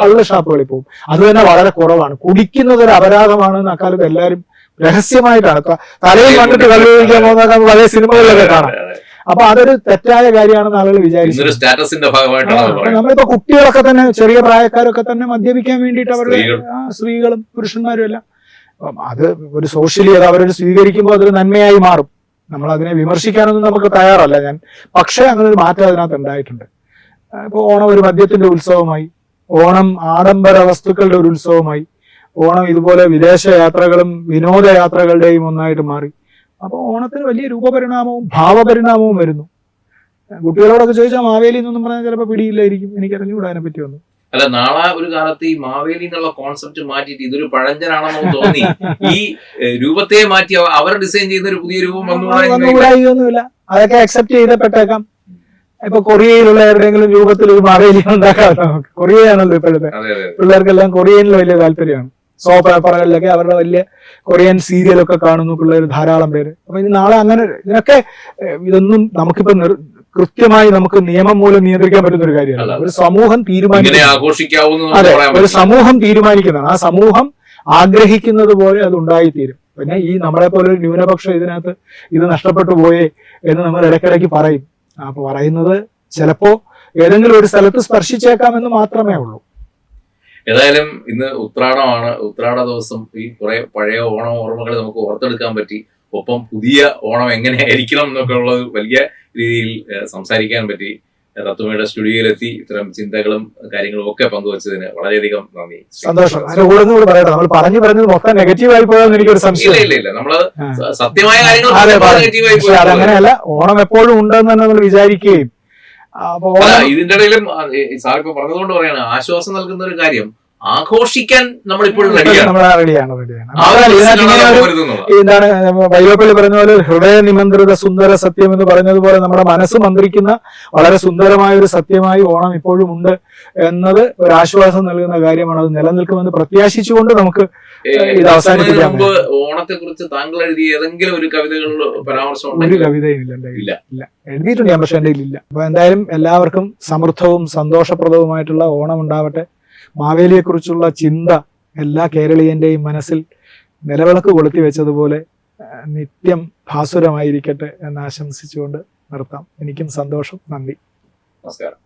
കള്ള് ഷാപ്പുകളിൽ പോകും. അത് തന്നെ വളരെ കുറവാണ്. കുടിക്കുന്നത് ഒരു അപരാധമാണ് അക്കാലത്ത് എല്ലാവരും രഹസ്യമായിട്ടാണ്. തലയിൽ കണ്ടിട്ട് കള്ളു കുടിക്കാൻ പോകുന്ന പഴയ സിനിമകളിലൊക്കെ കാണാം. അപ്പൊ അതൊരു തെറ്റായ കാര്യമാണെന്ന് ആളുകൾ വിചാരിച്ചു. നമ്മളിപ്പോ കുട്ടികളൊക്കെ തന്നെ, ചെറിയ പ്രായക്കാരൊക്കെ തന്നെ മദ്യപിക്കാൻ വേണ്ടിയിട്ട് അവരുടെ സ്ത്രീകളും പുരുഷന്മാരും എല്ലാം, അത് ഒരു സോഷ്യലി അത് അവരൊരു സ്വീകരിക്കുമ്പോൾ അതൊരു നന്മയായി മാറും. നമ്മൾ അതിനെ വിമർശിക്കാനൊന്നും നമുക്ക് തയ്യാറല്ല ഞാൻ. പക്ഷേ അങ്ങനെ ഒരു മാറ്റം അതിനകത്ത് ഉണ്ടായിട്ടുണ്ട്. ഇപ്പൊ ഓണം ഒരു മദ്യത്തിന്റെ ഉത്സവമായി, ഓണം ആഡംബര വസ്തുക്കളുടെ ഒരു ഉത്സവമായി, ഓണം ഇതുപോലെ വിദേശ യാത്രകളും വിനോദയാത്രകളുടെയും ഒന്നായിട്ട് മാറി. അപ്പൊ ഓണത്തിന് വലിയ രൂപപരിണാമവും ഭാവപരിണാമവും വരുന്നു. കുട്ടികളോടൊക്കെ ചോദിച്ചാൽ മാവേലി എന്നൊന്നും പറഞ്ഞാൽ ചിലപ്പോൾ പിടിയില്ലായിരിക്കും. എനിക്ക് അറിഞ്ഞുകൂടാ അതിനെ പറ്റിയൊന്നും. അല്ല, നാളെ ഒരു കാലത്ത് ഈ മാവേലി എന്നുള്ള കോൺസെപ്റ്റ് മാറ്റിയിട്ട് ഇതൊരു പഴഞ്ചനാണെന്ന് തോന്നി ഈ രൂപത്തെ മാറ്റി അവർ ഡിസൈൻ ചെയ്യുന്ന ഒരു പുതിയ രൂപം വന്നുകൂടായില്ല. അതൊക്കെ അക്സെപ്റ്റ് ചെയ്തപ്പെട്ടേക്കാം. ഇപ്പൊ കൊറിയയിലുള്ള ഏതെങ്കിലും രൂപത്തിൽ ഒരു മാവേലി ഉണ്ടാക്കാമല്ലോ. കൊറിയയാണല്ലോ ഇപ്പോഴത്തെ പിള്ളേർക്കെല്ലാം കൊറിയനിൽ വലിയ താല്പര്യമാണ്. സോപ്പ് പേപ്പറുകളിലൊക്കെ അവരുടെ വലിയ കൊറിയൻ സീരിയലൊക്കെ കാണുന്നു പിള്ളേർ ധാരാളം പേര്. അപ്പൊ ഇനി നാളെ അങ്ങനെ ഇതിനൊക്കെ ഇതൊന്നും നമുക്കിപ്പോ കൃത്യമായി നമുക്ക് നിയമം മൂലം നിയന്ത്രിക്കാൻ പറ്റുന്ന ഒരു കാര്യമല്ല. ഒരു സമൂഹം അതെ, ഒരു സമൂഹം തീരുമാനിക്കുന്നതാണ്. ആ സമൂഹം ആഗ്രഹിക്കുന്നത് പോലെ അത് ഉണ്ടായിത്തീരും. പിന്നെ ഈ നമ്മളെ പോലെ ഒരു ന്യൂനപക്ഷം ഇതിനകത്ത് ഇത് നഷ്ടപ്പെട്ടു പോയേ എന്ന് നമ്മൾ ഇടയ്ക്കിടയ്ക്ക് പറയും. അപ്പൊ പറയുന്നത് ചിലപ്പോ ഏതെങ്കിലും ഒരു സ്ഥലത്ത് സ്പർശിച്ചേക്കാമെന്ന് മാത്രമേ ഉള്ളൂ. ഏതായാലും ഇന്ന് ഉത്രാടമാണ്. ഉത്രാട ദിവസം ഈ കുറെ പഴയ ഓണം ഓർമ്മകൾ നമുക്ക് ഓർത്തെടുക്കാൻ പറ്റി. ഒപ്പം പുതിയ ഓണം എങ്ങനെയായിരിക്കണം എന്നൊക്കെ ഉള്ളത് വലിയ രീതിയിൽ സംസാരിക്കാൻ പറ്റി. തത്വമയുടെ സ്റ്റുഡിയോയിലെത്തി ഇത്തരം ചിന്തകളും കാര്യങ്ങളും ഒക്കെ പങ്കുവച്ചതിന് വളരെയധികം നന്ദി. സന്തോഷം. നമ്മൾ പറഞ്ഞു പറഞ്ഞത് മൊത്തം നെഗറ്റീവായി പോയെന്ന് എനിക്കൊരു സംശയം. ഇല്ല, നമ്മള് സത്യമായ കാര്യങ്ങൾ അതങ്ങനെയല്ല. ഓണം എപ്പോഴും ഉണ്ടെന്ന് തന്നെ നമ്മൾ വിചാരിക്കുകയും ഇതിന്റെ ഇടയിലും സാറിപ്പോ പറഞ്ഞതുകൊണ്ട് പറയാണ്, ആശ്വാസം നൽകുന്ന ഒരു കാര്യം, ആഘോഷിക്കാൻ നമ്മളിപ്പോഴും റെഡിയാണ്. എന്താണ് വൈലോപ്പള്ളി പറഞ്ഞ പോലെ ഹൃദയ നിമന്ത്രിത സുന്ദര സത്യം എന്ന് പറഞ്ഞതുപോലെ നമ്മുടെ മനസ്സ് മന്ത്രിക്കുന്ന വളരെ സുന്ദരമായ ഒരു സത്യമായി ഓണം ഇപ്പോഴും ഉണ്ട് എന്നത് ഒരു ആശ്വാസം നൽകുന്ന കാര്യമാണ്. അത് നിലനിൽക്കുമെന്ന് പ്രത്യാശിച്ചുകൊണ്ട് നമുക്ക് ഇത് അവസാനിപ്പിക്കാം. ഓണത്തെ കുറിച്ച് താങ്കൾ എഴുതിയ ഏതെങ്കിലും ഒരു കവിതകളിൽ പരാമർശം? ഒരു കവിതയും ഇല്ല. എഴുതിയിട്ടുണ്ട് ഞാൻ, പക്ഷെ എന്റെ ഇല്ല. അപ്പൊ എന്തായാലും എല്ലാവർക്കും സമൃദ്ധവും സന്തോഷപ്രദവുമായിട്ടുള്ള ഓണം ഉണ്ടാവട്ടെ. മാവേലിയെക്കുറിച്ചുള്ള ചിന്ത എല്ലാ കേരളീയന്റെയും മനസ്സിൽ നിലവിളക്ക് കൊളുത്തി വെച്ചതുപോലെ നിത്യം ഭാസുരമായിരിക്കട്ടെ എന്ന് ആശംസിച്ചുകൊണ്ട് നിർത്താം. എനിക്കും സന്തോഷം. നന്ദി. നമസ്കാരം.